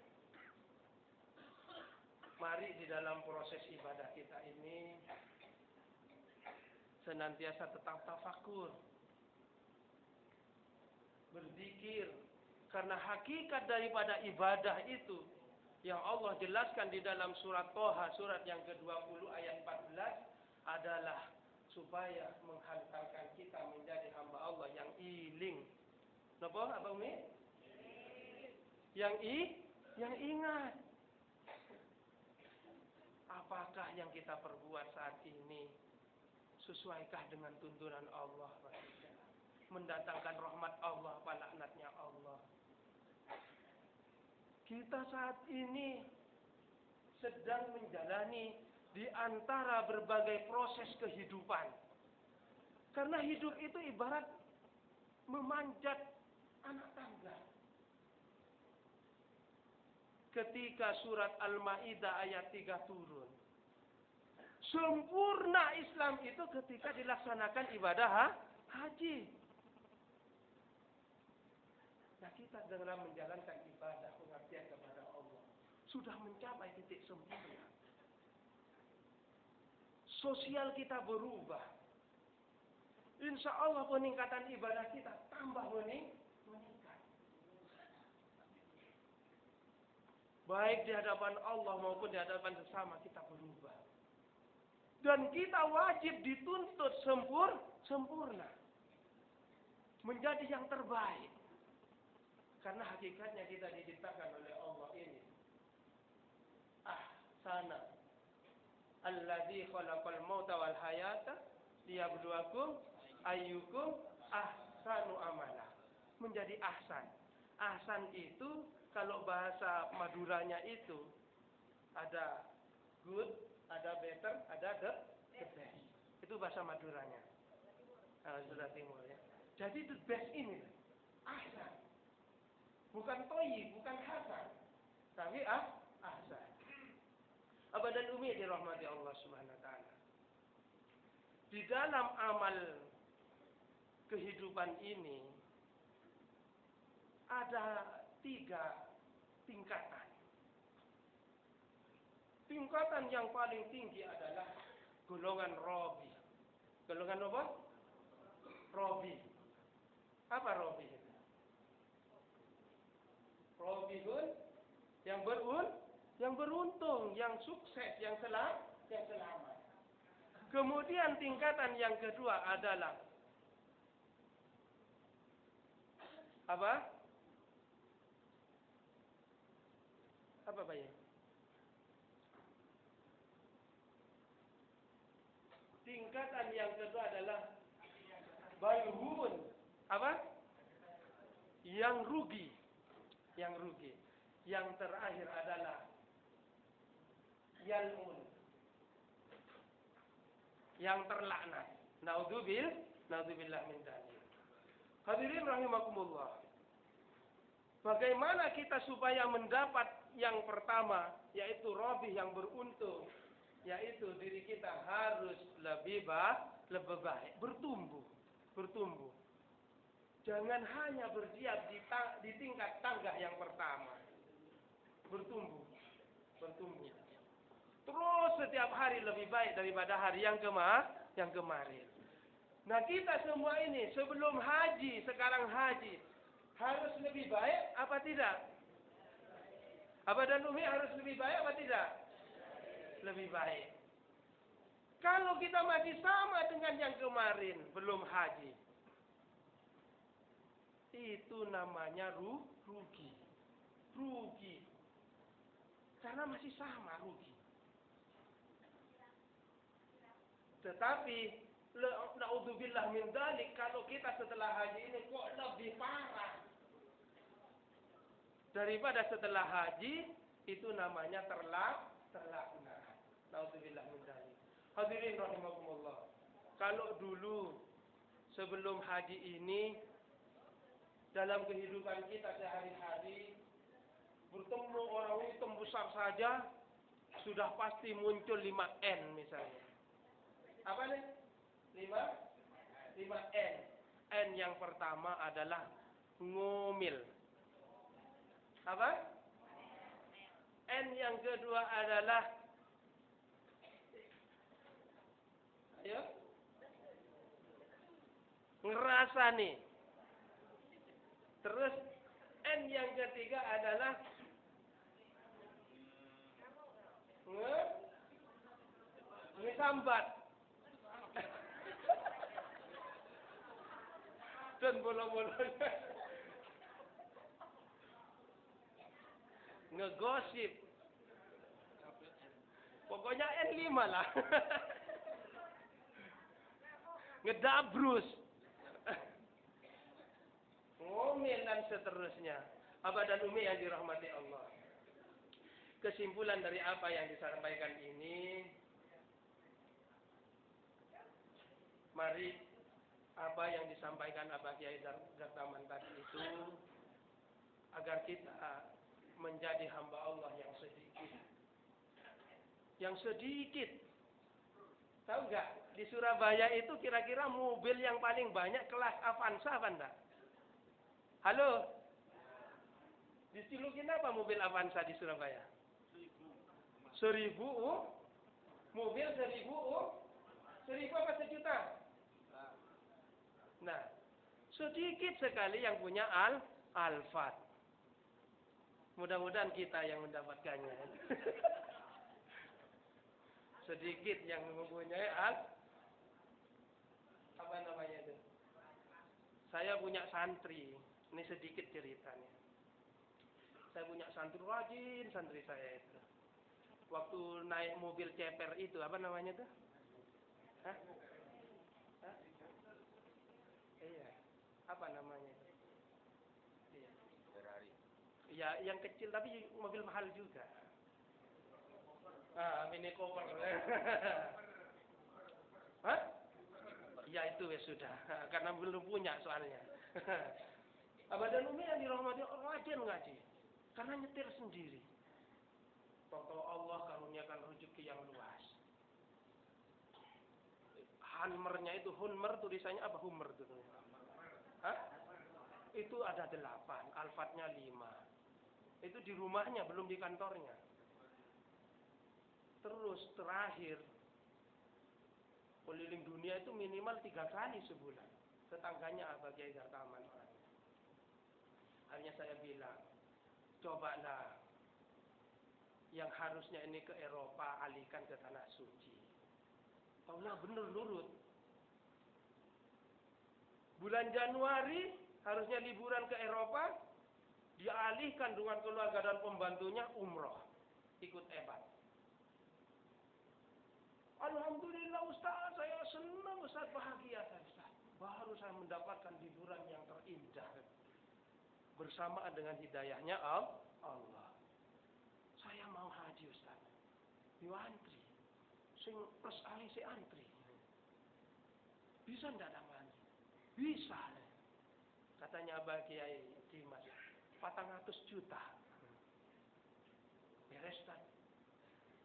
Mari di dalam proses ibadah kita ini senantiasa tetap tafakur, berzikir, karena hakikat daripada ibadah itu yang Allah jelaskan di dalam surat Toha, surat yang ke-20 ayat 14 adalah supaya menghantarkan kita menjadi hamba Allah yang iling. Napa Abang Umi? Yang ingat. Apakah yang kita perbuat saat ini sesuaikah dengan tuntunan Allah? Mendatangkan rahmat Allah, apa laknatnya Allah? Kita saat ini sedang menjalani di antara berbagai proses kehidupan. Karena hidup itu ibarat memanjat anak tangga. Ketika surat Al-Maidah ayat 3 turun. Sempurna Islam itu ketika dilaksanakan ibadah haji. Nah, kita dalam menjalankan ibadah pengabdian kepada Allah sudah mencapai titik sempurna. Sosial kita berubah. Insya Allah peningkatan ibadah kita tambah meningkat. Baik di hadapan Allah maupun di hadapan sesama kita berubah. Dan kita wajib dituntut sempurna. Menjadi yang terbaik. Karena hakikatnya kita diciptakan oleh Allah ini. Ahsana. Alladzi khalaqal mauta wal hayata liyabluwakum ayyukum ahsanu amala. Menjadi ahsan. Ahsan itu kalau bahasa Maduranya itu ada good, ada better, ada the best. Itu bahasa Maduranya. Sudah Timur ya. Jadi the best ini ahsan. Bukan toyi, bukan hasan. Tapi ahsan. Abah dan Umi dirahmati Allah Subhanahu wa taala. Di dalam amal kehidupan ini ada 3 tingkatan. Tingkatan yang paling tinggi adalah golongan robi. Golongan apa? Robi. Apa robi? Robihun yang beruntung, yang sukses, yang selamat. Kemudian tingkatan yang kedua adalah apa? Apa Pak ya? Tingkatan yang kedua adalah balhun. Apa? Yang rugi. Yang rugi. Yang terakhir adalah yal'un. Yang terlaknat. Naudzubillah min dzalik. Hadirin rahimakumullah. Bagaimana kita supaya mendapat yang pertama, yaitu robih yang beruntung, yaitu diri kita harus lebih baik, bertumbuh. Jangan hanya berdiam di tingkat tangga yang pertama. Bertumbuh. Terus setiap hari lebih baik daripada hari yang kemarin. Nah, kita semua ini sebelum haji, sekarang haji, harus lebih baik apa tidak? Abah dan Umi harus lebih baik apa tidak? Lebih baik. Kalau kita masih sama dengan yang kemarin, belum haji, itu namanya rugi. Karena masih sama, rugi. Tetapi naudzubillah min dzalik, kalau kita setelah haji ini kok lebih parah daripada setelah haji, itu namanya terlaknat. Naudzubillah min dzalik. Hadirin rahimakumullah. Kalau dulu sebelum haji ini dalam kehidupan kita sehari-hari bertemu orang hitam besar saja sudah pasti muncul 5N misalnya. Apa nih? 5N. N yang pertama adalah ngomil. Apa? N yang kedua adalah ngerasa nih. Terus N yang ketiga adalah ngesambat. Dan bola-bolanya ngegosip. Pokoknya N5 lah. Ngedabrus. Ngomel dan seterusnya. Abah dan Umi yang dirahmati Allah. Kesimpulan dari apa yang disampaikan ini, mari apa yang disampaikan Abah Kiai Zardaman tadi itu, agar kita menjadi hamba Allah yang sedikit. Yang sedikit. Tahu nggak? Di Surabaya itu kira-kira mobil yang paling banyak kelas Avanza apa enggak? Halo? Dijulukin apa mobil Avanza di Surabaya? 1.000. Mobil 1.000. 1.000 apa sejuta? Nah, sedikit sekali yang punya Alphard. Mudah-mudahan kita yang mendapatkannya. Sedikit yang mempunyai apa namanya itu? Saya punya santri. Ini sedikit ceritanya. Saya punya santri rajin, santri saya itu. Waktu naik mobil ceper itu, apa namanya itu? Hah? Iya. Apa namanya itu? Iya. Ferrari. Ya, yang kecil tapi mobil mahal juga. Mini Cooper. Hah? Ya itu ya sudah, karena belum punya soalnya. Abah dan Umi yang dirahmati Allah rajin ngaji, karena nyetir sendiri. Toto Allah karuniakan rezeki yang luas. Hummernya itu, Hummer tulisannya apa Hummer itu? Hah? Itu ada 8, Alphardnya 5. Itu di rumahnya, belum di kantornya. Terus terakhir keliling dunia itu minimal 3 kali sebulan. Tetangganya Abah Kiai Zardaman. Akhirnya saya bilang, cobalah yang harusnya ini ke Eropa alihkan ke tanah suci. Allah bener nurut. Bulan Januari harusnya liburan ke Eropa, dialihkan dengan keluarga dan pembantunya umroh, ikut ebat. Alhamdulillah Ustaz, saya senang Ustaz, bahagia saya Ustaz. Baru saya mendapatkan liburan yang terindah. Bersamaan dengan hidayahnya Allah. Saya mau haji Ustaz. Yo antri. Sing plus ali si antri. Bisa ndak damani? Bisa. Katanya Abah Kiai Dimas, 400 juta. Beres Ustaz.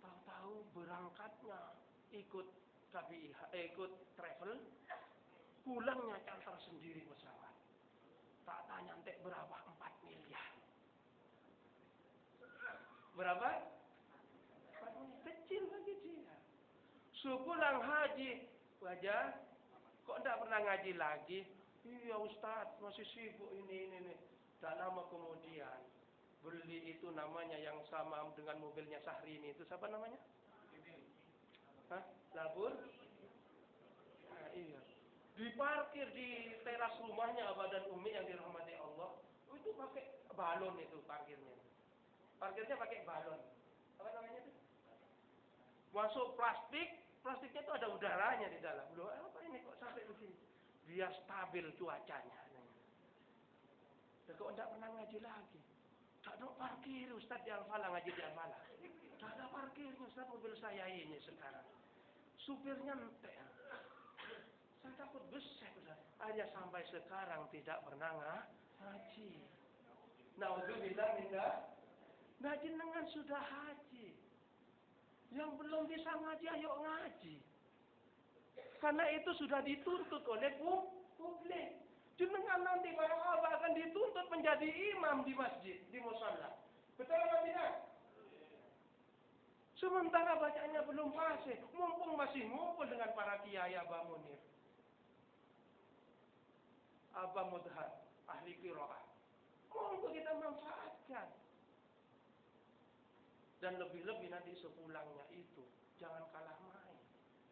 Tahu-tahu berangkatnya ikut KBIH, ikut travel, pulangnya charter sendiri pesawat. Tak tanya entek berapa? 4 miliar. Berapa? 4 miliar. Kecil lagi dia. Sepulang haji, wajah, kok enggak pernah ngaji lagi? Iya Ustaz, masih sibuk ini. Tak lama kemudian, beli itu namanya yang sama dengan mobilnya Syahrini itu, siapa namanya? Hah? Labur? Nah, iya. Diparkir di teras rumahnya Abah dan Umi yang dirahmati Allah. Itu pakai balon itu parkirnya. Parkirnya pakai balon. Apa namanya itu? Masuk plastiknya itu ada udaranya di dalam. Loh, apa ini kok sampai begini? Biar stabil cuacanya. Dan kok enggak pernah ngaji lagi? Tak ada parkir Ustaz di Al-Falah, ngaji di Al-Falah. Tak ada parkirnya Ustaz, mobil saya ini sekarang. Supirnya entek. Saya takut besek Ustaz. Hanya sampai sekarang tidak pernah ngaji. Nauzubillah minna. Nah jenengan sudah haji. Yang belum bisa ngaji, ayo ngaji. Karena itu sudah dituntut oleh publik. Jenengan nanti barang Abah akan dituntut menjadi imam di masjid, di musalla. Betul atau tidak? Sementara bacaannya belum fasih, mumpung masih ngumpul dengan para kiai Abah Munir, Abah Mudhar, ahli qiraah. Monggo kita manfaatkan. Dan lebih-lebih nanti sepulangnya itu, jangan kalah main.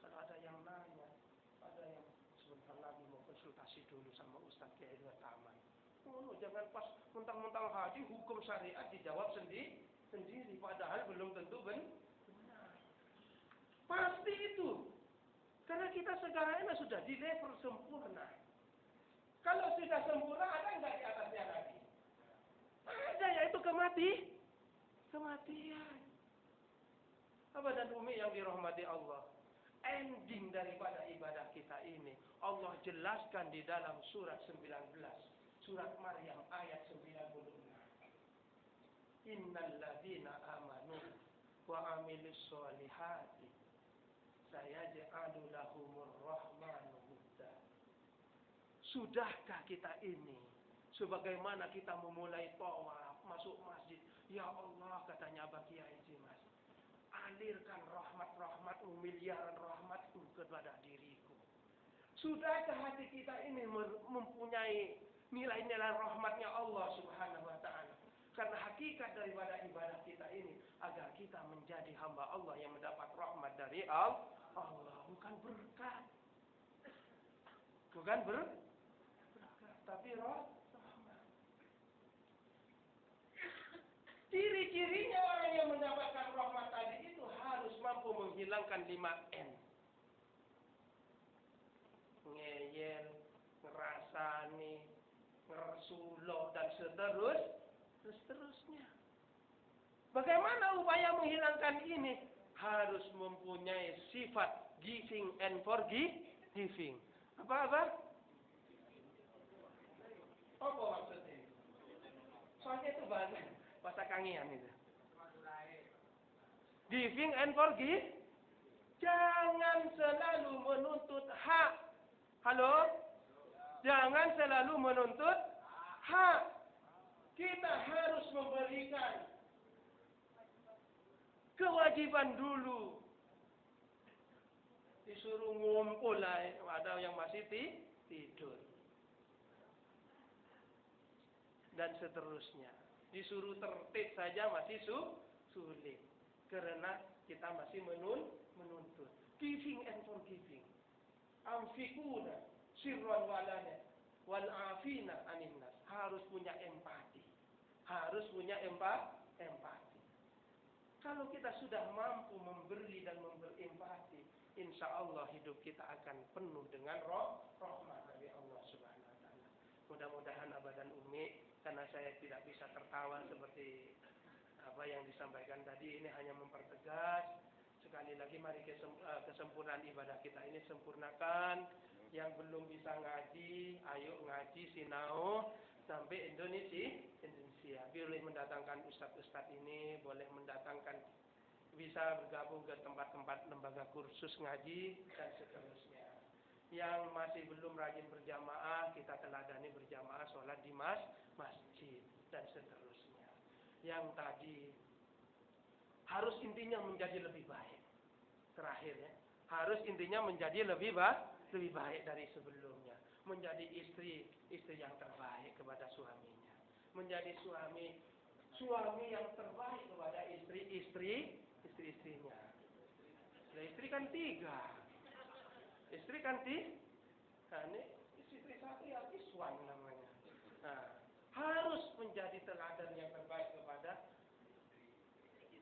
Kalau ada yang nanya, ada yang sebentar lagi mau konsultasi dulu sama Ustaz Kiai Dua Taman. Oh, jangan pas mentang-mentang haji hukum syariat dijawab sendiri, padahal belum tentu benar. Pasti itu. Karena kita sekarang ini sudah di level sempurna. Kalau sudah sempurna, ada enggak di atasnya lagi? Ada, yaitu kematian. Abah dan Umi yang dirahmati Allah. Ending daripada ibadah kita ini, Allah jelaskan di dalam surat 19. Surat Maryam ayat 96. Innal ladzina amanu wa amilus solihati sayaj'alu lahumur rahmanu wudda. Sudahkah kita ini sebagaimana kita memulai tawaf, masuk masjid, ya Allah katanya Abah Kiai Dimas, alirkan rahmat-rahmatmu, miliaran rahmatmu kepada diriku. Sudahkah hati kita ini mempunyai nilai-nilai rahmatnya Allah Subhanahu wa ta'ala? Karena hakikat daripada ibadah kita ini agar kita menjadi hamba Allah yang mendapat rahmat dari Allah, bukan berkat. Bukan berkat, tapi rahmat. Ciri-cirinya orang yang mendapatkan rahmat tadi itu harus mampu menghilangkan 5 N. Ngeyel, ngerasani, ngersuloh, dan seterusnya. Bagaimana upaya menghilangkan ini? Harus mempunyai sifat giving and forgiving. Apa? Apa maksudnya? Soalnya itu bahasa Kangean itu. Giving and forgive. Jangan selalu menuntut hak. Halo? Jangan selalu menuntut hak. Kita harus memberikan kewajiban dulu. Disuruh ngumpul lah, ada yang masih tidur. Dan seterusnya. Disuruh tertib saja masih sulit. Karena kita masih menuntut. Giving and forgiving. Amfikuna sirran walana wal afina anin nas. Harus punya empati. Empati. Kalau kita sudah mampu memberi dan berempati, insya Allah hidup kita akan penuh dengan rahmat dari Allah Subhanahu wa taala. Mudah-mudahan abadan umi, karena saya tidak bisa tertawa seperti apa yang disampaikan tadi, ini hanya mempertegas sekali lagi, mari kesempurnaan ibadah kita ini sempurnakan. Yang belum bisa ngaji, ayo ngaji sinau sampai Indonesia. Boleh mendatangkan ustadz-ustadz ini, boleh mendatangkan, bisa bergabung ke tempat-tempat lembaga kursus ngaji dan seterusnya. Yang masih belum rajin berjamaah, kita teladani berjamaah sholat di masjid dan seterusnya. Yang tadi harus intinya menjadi lebih baik. Terakhir ya, harus intinya menjadi lebih baik dari sebelumnya. Menjadi istri yang terbaik kepada suaminya. Menjadi suami yang terbaik kepada istri-istrinya. Nah, istri kan 3. Istri kan 3. Nah, ini istri satu ya Iswan namanya. Nah, harus menjadi teladan yang terbaik kepada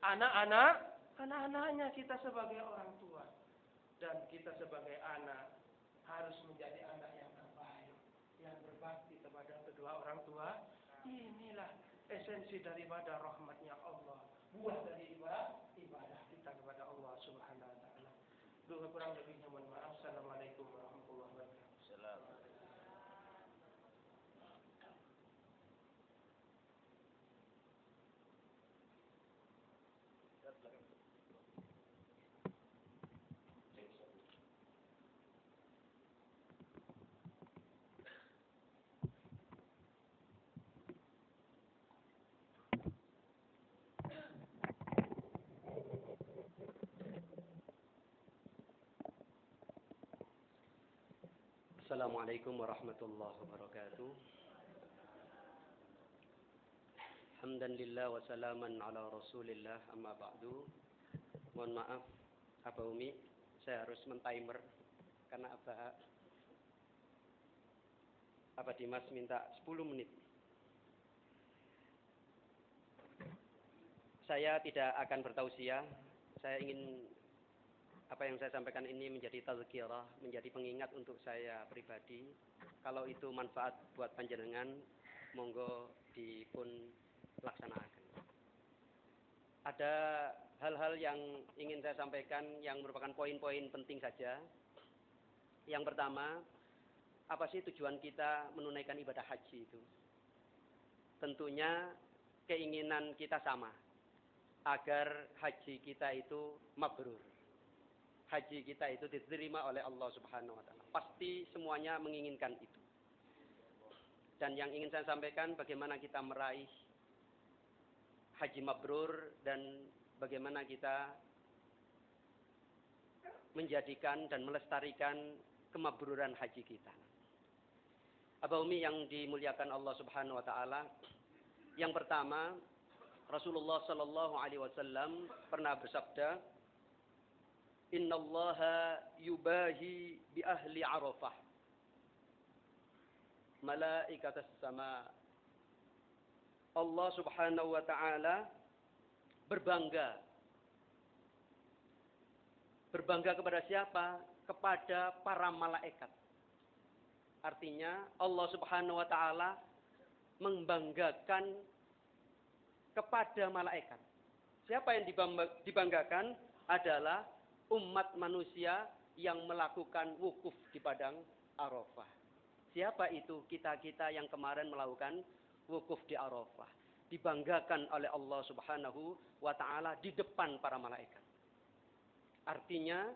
anak-anaknya, kita sebagai orang tua. Dan kita sebagai anak harus menjadi anak yang terbaik, yang berbakti kepada kedua orang tua. Inilah esensi daripada rahmatnya Allah, buah dari ibadah kita kepada Allah Subhanahu wa taala. Dua kurang lebihnya mohon maaf. Assalamualaikum warahmatullahi wabarakatuh. Assalamualaikum warahmatullahi wabarakatuh. Alhamdulillah wa salaman ala rasulillah, amma ba'du. Mohon maaf Aba Umi, saya harus men-timer karena Aba Dimas minta 10 menit. Saya tidak akan bertausiah. Saya ingin apa yang saya sampaikan ini menjadi tazkirah, menjadi pengingat untuk saya pribadi. Kalau itu manfaat buat panjenengan, monggo dipun laksanakan. Ada hal-hal yang ingin saya sampaikan yang merupakan poin-poin penting saja. Yang pertama, apa sih tujuan kita menunaikan ibadah haji itu? Tentunya keinginan kita sama, agar haji kita itu mabrur. Haji kita itu diterima oleh Allah Subhanahu wa taala. Pasti semuanya menginginkan itu. Dan yang ingin saya sampaikan, bagaimana kita meraih haji mabrur dan bagaimana kita menjadikan dan melestarikan kemabruran haji kita. Aba Umi yang dimuliakan Allah Subhanahu wa taala, yang pertama, Rasulullah sallallahu alaihi wasallam pernah bersabda, "Innallaha yubahi bi ahli Arafah malaikatas sama." Allah Subhanahu wa taala berbangga kepada siapa? Kepada para malaikat. Artinya Allah Subhanahu wa taala membanggakan kepada malaikat. Siapa yang dibanggakan? Adalah umat manusia yang melakukan wukuf di padang Arafah. Siapa itu? Kita-kita yang kemarin melakukan wukuf di Arafah. Dibanggakan oleh Allah Subhanahu wa taala di depan para malaikat. Artinya,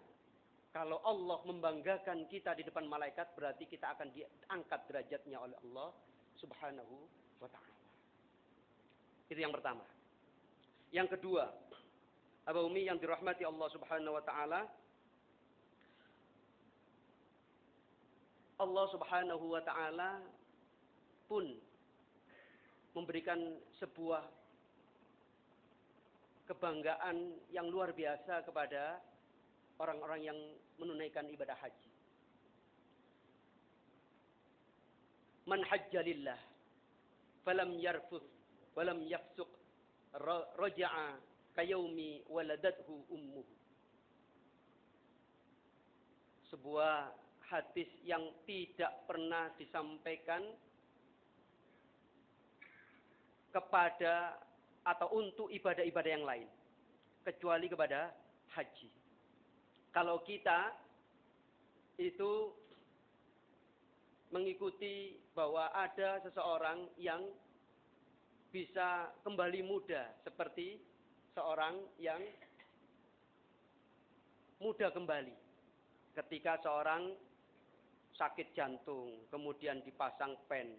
kalau Allah membanggakan kita di depan malaikat, berarti kita akan diangkat derajatnya oleh Allah Subhanahu wa taala. Itu yang pertama. Yang kedua, Aba Umi yang dirahmati Allah Subhanahu wa taala, Allah Subhanahu wa taala pun memberikan sebuah kebanggaan yang luar biasa kepada orang-orang yang menunaikan ibadah haji. Man hajja lillah falam yarfuth walam yafsuq raja'a kayaumi waladathu ummuh. sebuah hadis yang tidak pernah disampaikan kepada atau untuk ibadah-ibadah yang lain kecuali kepada haji. Kalau kita itu mengikuti bahwa ada seseorang yang bisa kembali muda seperti seorang yang muda kembali ketika seorang sakit jantung kemudian dipasang pen.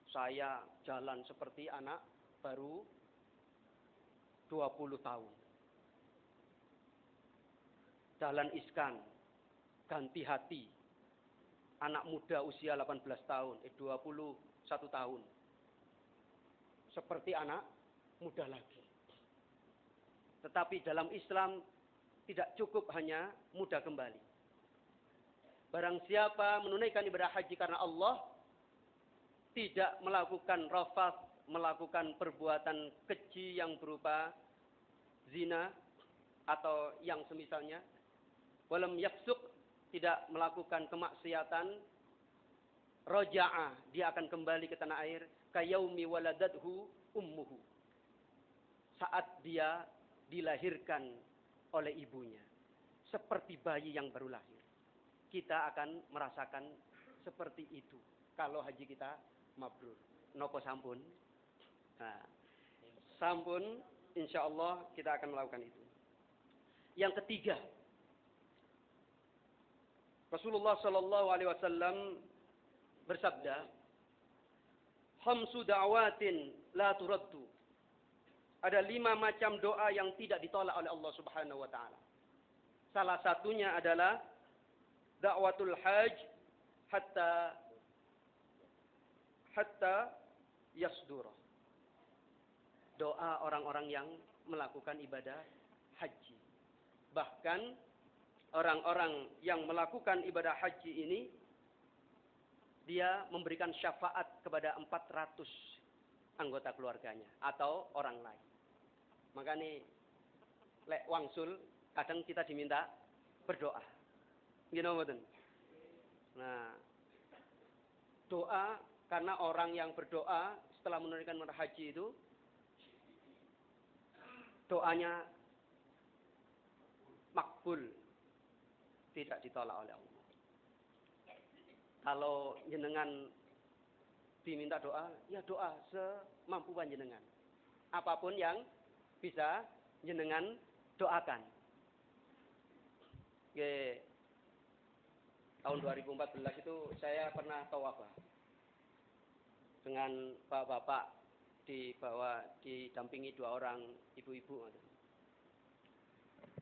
Saya jalan seperti anak baru 20 tahun. Jalan iskan, ganti hati. Anak muda usia 18 tahun, 21 tahun. Seperti anak muda lagi. Tetapi dalam Islam tidak cukup hanya muda kembali. Barang siapa menunaikan ibadah haji karena Allah, tidak melakukan rafath, melakukan perbuatan keji yang berupa zina atau yang semisalnya, walam yafsuk, tidak melakukan kemaksiatan, roja'a, dia akan kembali ke tanah air kayaumi waladathu ummuhu, saat dia dilahirkan oleh ibunya, seperti bayi yang baru lahir. Kita akan merasakan seperti itu kalau haji kita mabrur. Nopo sampun? Nah, sampun, insyaallah kita akan melakukan itu. Yang ketiga, Rasulullah sallallahu alaihi wasallam bersabda, "Khamsu da'watin la turaddu." Ada 5 macam doa yang tidak ditolak oleh Allah Subhanahu wa taala. Salah satunya adalah da'watul hajj hatta yasdura. Doa orang-orang yang melakukan ibadah haji. Bahkan orang-orang yang melakukan ibadah haji ini, dia memberikan syafaat kepada 400 anggota keluarganya atau orang lain. Makanya lek wangsul kadang kita diminta berdoa. You know what? Nah, doa, karena orang yang berdoa setelah menunaikan ibadah haji itu doanya makbul, tidak ditolak oleh Allah. Kalau jenengan diminta doa, ya doa semampu panjenengan. Apapun yang bisa jenengan doakan. Oke. Tahun 2014 itu saya pernah tawaf dengan bapak-bapak, didampingi 2 orang ibu-ibu.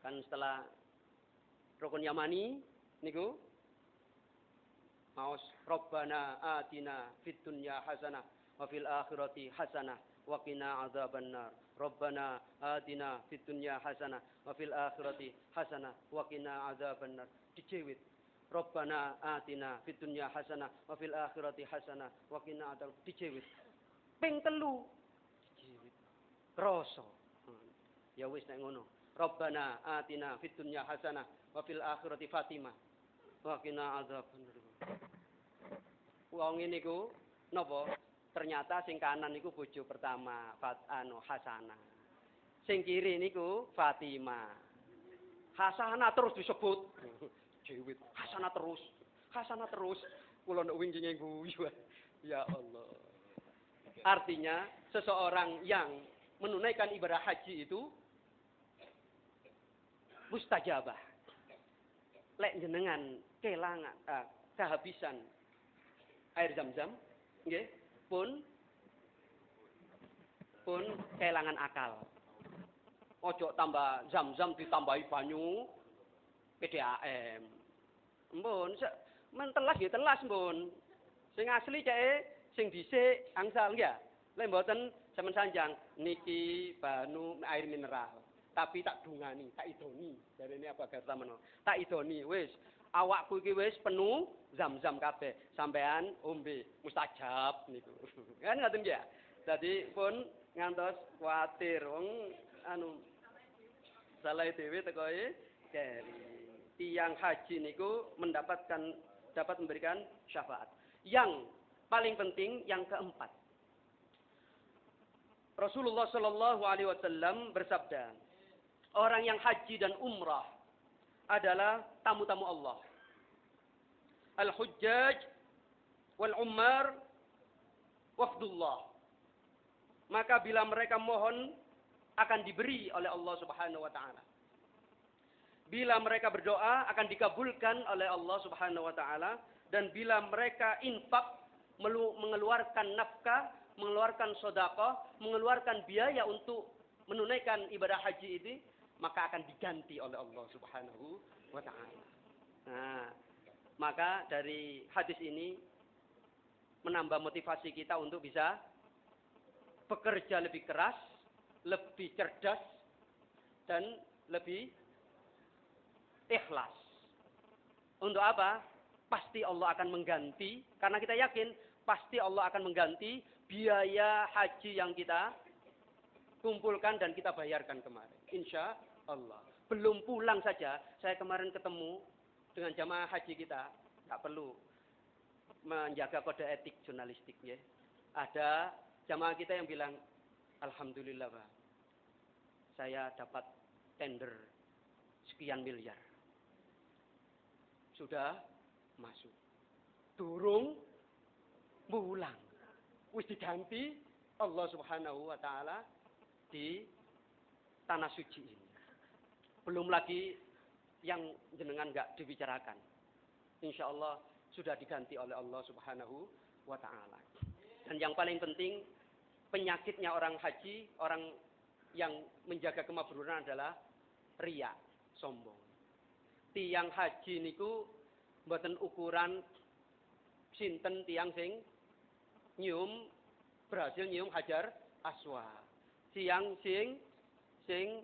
Kan setelah rukun yamani niku maos Rabbana atina fid dunya hasanah wa fil akhirati hasanah wa qina adzabannar. Rabbana atina fid dunya hasanah wa fil akhirati hasanah wa qina adzabannar. Dijewit. Rabbana atina fid dunya hasanah wa fil akhirati hasanah wa qina adzabannar. Dijewit. Ping 3 dijewit. Kroso. Ya wis nek ngono. Rabbana atina fid dunya hasanah wa fil akhirati fatimah wa qina adzabannar. Wong niku napa? Ternyata sing kanan niku bojo pertama, Hasanah. Sing kiri niku Fatimah. Hasanah terus disebut. Jewit. Hasanah terus. Kula nek wingi guyu. Ya Allah. Artinya seseorang yang menunaikan ibadah haji itu mustajabah. Lek jenengan kelangan kehabisan air zam-zam, nggih, pun kelangan akal. Ojo tambah zam-zam ditambahi banyu PDAM. Mpun, mentelas nggih telas mpun. Sing asli ceke sing dhisik angsal ya. Lek mboten sampean sanjang niki banu air mineral. Tapi tak dungani, tak idoni. Jarene apa garta meno. Tak idoni wis. Awakku iki wis penuh zam-zam kabeh. Sampean ombe mustajab niku. Kan ngoten ya. Dadi pun ngantos kuwatir wong salah dhewe tekoe keri. tiang haji niku dapat memberikan syafaat. Yang paling penting yang keempat. Rasulullah Shallallahu Alaihi Wasallam bersabda, orang yang haji dan umrah adalah tamu-tamu Allah. Al-Hujjaj wal-Ummar wafdullah. Maka bila mereka mohon akan diberi oleh Allah Subhanahu wa taala. Bila mereka berdoa akan dikabulkan oleh Allah Subhanahu wa taala, dan bila mereka infak, mengeluarkan nafkah, mengeluarkan sedekah, mengeluarkan biaya untuk menunaikan ibadah haji ini, maka akan diganti oleh Allah Subhanahu wa taala. Nah, maka dari hadis ini menambah motivasi kita untuk bisa bekerja lebih keras, lebih cerdas, dan lebih ikhlas. Untuk apa? Pasti Allah akan mengganti, karena kita yakin pasti Allah akan mengganti biaya haji yang kita kumpulkan dan kita bayarkan kemarin. Insya Allah. Belum pulang saja, saya kemarin ketemu dengan jamaah haji kita, tak perlu menjaga kode etik jurnalistik ya. Ada jamaah kita yang bilang, alhamdulillah Pak, saya dapat tender sekian miliar. Sudah masuk. Durung pulang. Wis diganti Allah Subhanahu wa taala di tanah suci ini. Belum lagi yang jenengan enggak dibicarakan. Insya Allah sudah diganti oleh Allah Subhanahu wa taala. Dan yang paling penting, penyakitnya orang haji, orang yang menjaga kemabruran adalah riya, sombong. Tiang haji niku mboten ukuran sinten tiang sing berhasil nyium hajar aswad. Tiang sing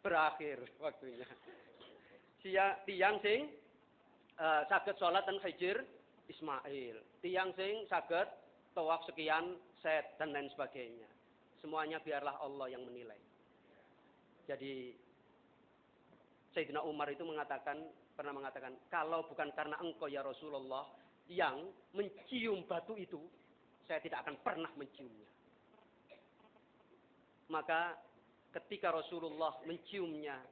berakhir waktunya. Tiang sing saged salat dan hijir Ismail. Tiang sing saged tawaf sekian set dan lain sebagainya. Semuanya biarlah Allah yang menilai. Jadi Sayyidina Umar itu pernah mengatakan, kalau bukan karena engkau ya Rasulullah yang mencium batu itu, saya tidak akan pernah menciumnya. Maka ketika Rasulullah menciumnya,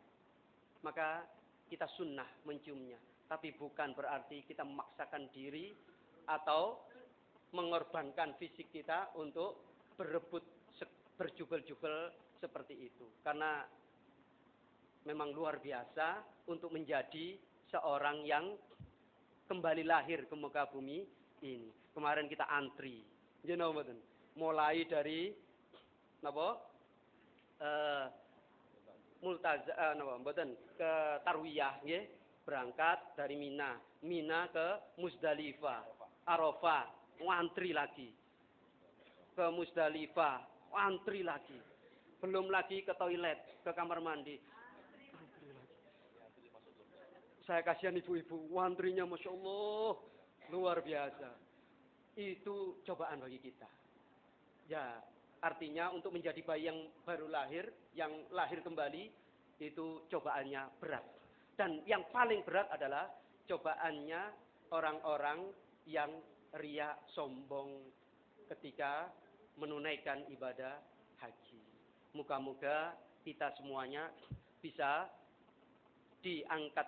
maka kita sunnah menciumnya. Tapi bukan berarti kita memaksakan diri atau mengorbankan fisik kita untuk berebut berjubel-jubel seperti itu. Karena memang luar biasa untuk menjadi seorang yang kembali lahir ke muka bumi ini. Kemarin kita antri, mulai dari ke Tarwiyah, berangkat dari Mina ke Musdalifah, Arafah, antri lagi, ke Musdalifah, antri lagi, belum lagi ke toilet, ke kamar mandi. Saya kasihan ibu-ibu, wantrinya Masya Allah, luar biasa. Itu cobaan bagi kita. Ya, artinya untuk menjadi bayi yang baru lahir, yang lahir kembali, itu cobaannya berat. Dan yang paling berat adalah cobaannya orang-orang yang riya sombong ketika menunaikan ibadah haji. Moga-moga kita semuanya bisa diangkat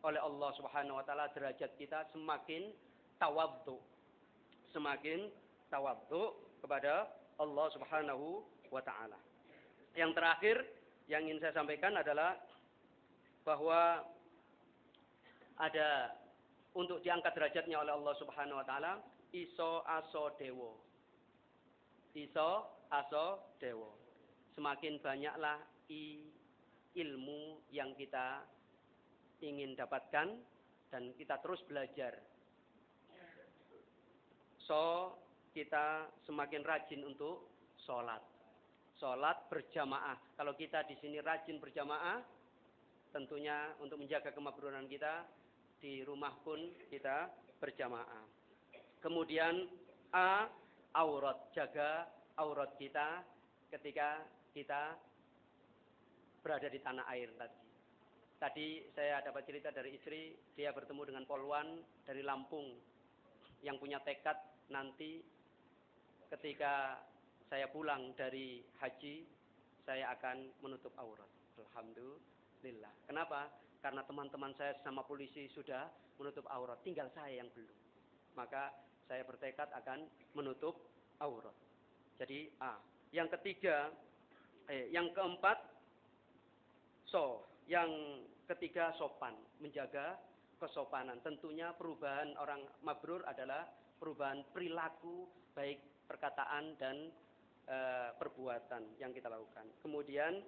oleh Allah Subhanahu wa taala derajat kita semakin tawadhu. Semakin tawadhu kepada Allah Subhanahu wa taala. Yang terakhir yang ingin saya sampaikan adalah bahwa ada untuk diangkat derajatnya oleh Allah Subhanahu wa taala iso aso dewo. Iso aso dewo. Semakin banyaklah ilmu yang kita ingin dapatkan dan kita terus belajar. So, kita semakin rajin untuk sholat. Sholat berjamaah. Kalau kita di sini rajin berjamaah, tentunya untuk menjaga kemabruran kita, di rumah pun kita berjamaah. Kemudian aurat. Jaga aurat kita ketika kita berada di tanah air tadi. Tadi saya dapat cerita dari istri, dia bertemu dengan polwan dari Lampung yang punya tekad nanti ketika saya pulang dari haji, saya akan menutup aurat. Alhamdulillah. Kenapa? Karena teman-teman saya sama polisi sudah menutup aurat, tinggal saya yang belum. Maka saya bertekad akan menutup aurat. Jadi yang ketiga, yang keempat, yang ketiga sopan, menjaga kesopanan. Tentunya perubahan orang mabrur adalah perubahan perilaku, baik perkataan dan perbuatan yang kita lakukan. Kemudian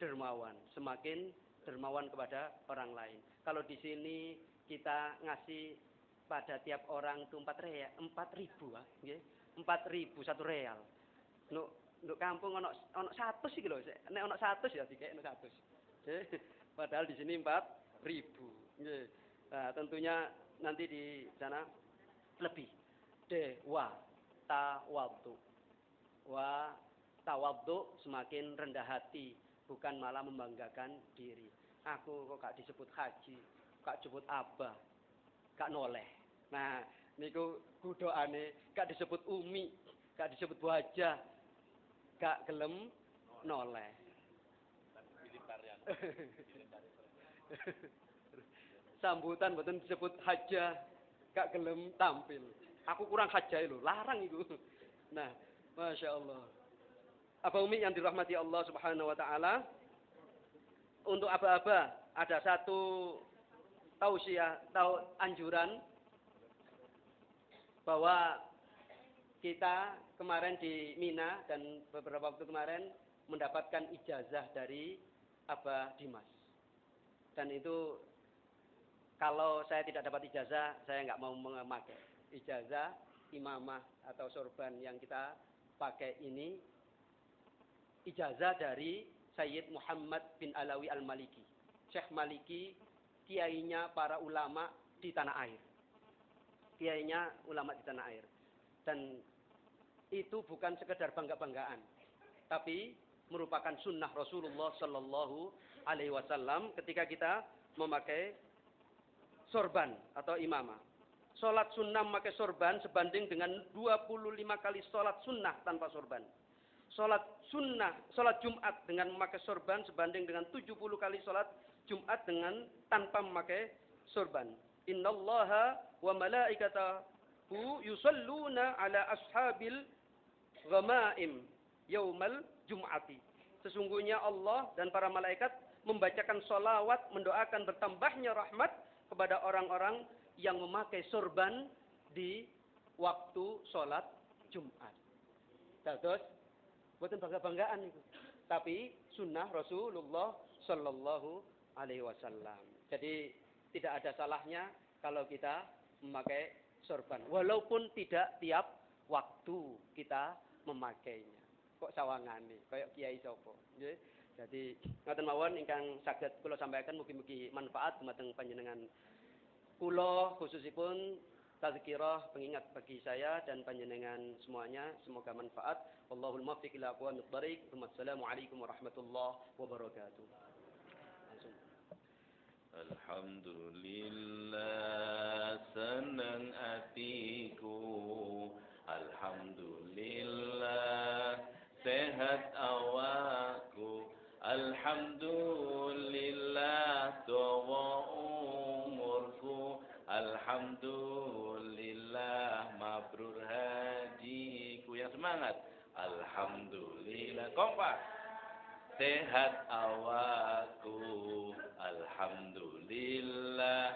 dermawan, semakin dermawan kepada orang lain. Kalau di sini kita ngasih pada tiap orang itu 4.000, 4.000 1 real. Untuk kampung ono 100 iki lho, nek ono 100 ya dikek 100. Padahal di sini 4.000. Nggih. Nah, tentunya nanti di sana lebih. Tawadhu semakin rendah hati, bukan malah membanggakan diri. Aku kok gak disebut haji, gak disebut abah, gak noleh. Nah, niku kudoane gak disebut umi, gak disebut wajah, gak gelem noleh. Sambutan mboten disebut hajah, gak gelem tampil. Aku kurang hajah lho, larang iku. Nah, Masya Allah. Aba umi yang dirahmati Allah Subhanahu wa taala, untuk aba-aba ada satu tausiah atau anjuran bahwa kita kemarin di Mina dan beberapa waktu kemarin mendapatkan ijazah dari Abah Dimas. Dan itu kalau saya tidak dapat ijazah, saya nggak mau memakai ijazah imamah atau sorban yang kita pakai ini. Ijazah dari Sayyid Muhammad bin Alawi Al-Maliki, Syekh Maliki, kiainya para ulama di tanah air. Kiainya ulama di tanah air. Dan itu bukan sekedar bangga-banggaan, tapi merupakan sunnah Rasulullah Sallallahu Alaihi Wasallam ketika kita memakai sorban atau imamah. Sholat sunnah memakai sorban sebanding dengan 25 kali sholat sunnah tanpa sorban. Sholat Jumat dengan memakai sorban sebanding dengan 70 kali sholat Jumat dengan tanpa memakai sorban. Innallaha wa malaikatahu yusalluna ala ashabil ghamaim yaumal jum'ati. Sesungguhnya Allah dan para malaikat membacakan sholawat, mendoakan bertambahnya rahmat kepada orang-orang yang memakai sorban di waktu sholat Jumat. Terus, bukan bangga-banggaan itu, tapi sunnah Rasulullah Sallallahu Alaihi Wasallam. Jadi tidak ada salahnya kalau kita memakai sorban, walaupun tidak tiap waktu kita memakainya. Kok sawangane, kayak kiai sopo. Jadi ngaten mawon ingkang saged kula sampaikan, mugi-mugi manfaat dumateng panjenengan kula, khususipun tazkirah pengingat bagi saya dan panjenengan semuanya, semoga manfaat. Wallahul muwaffiq ila aqwamit thariq. Wassalamualaikum warahmatullahi wabarakatuh. Alhamdulillah senang hatiku, alhamdulillah sehat awakku, alhamdulillah dawa umurku, alhamdulillah mabrur hajiku. Yang semangat, alhamdulillah. Kompak, sehat awakku, alhamdulillah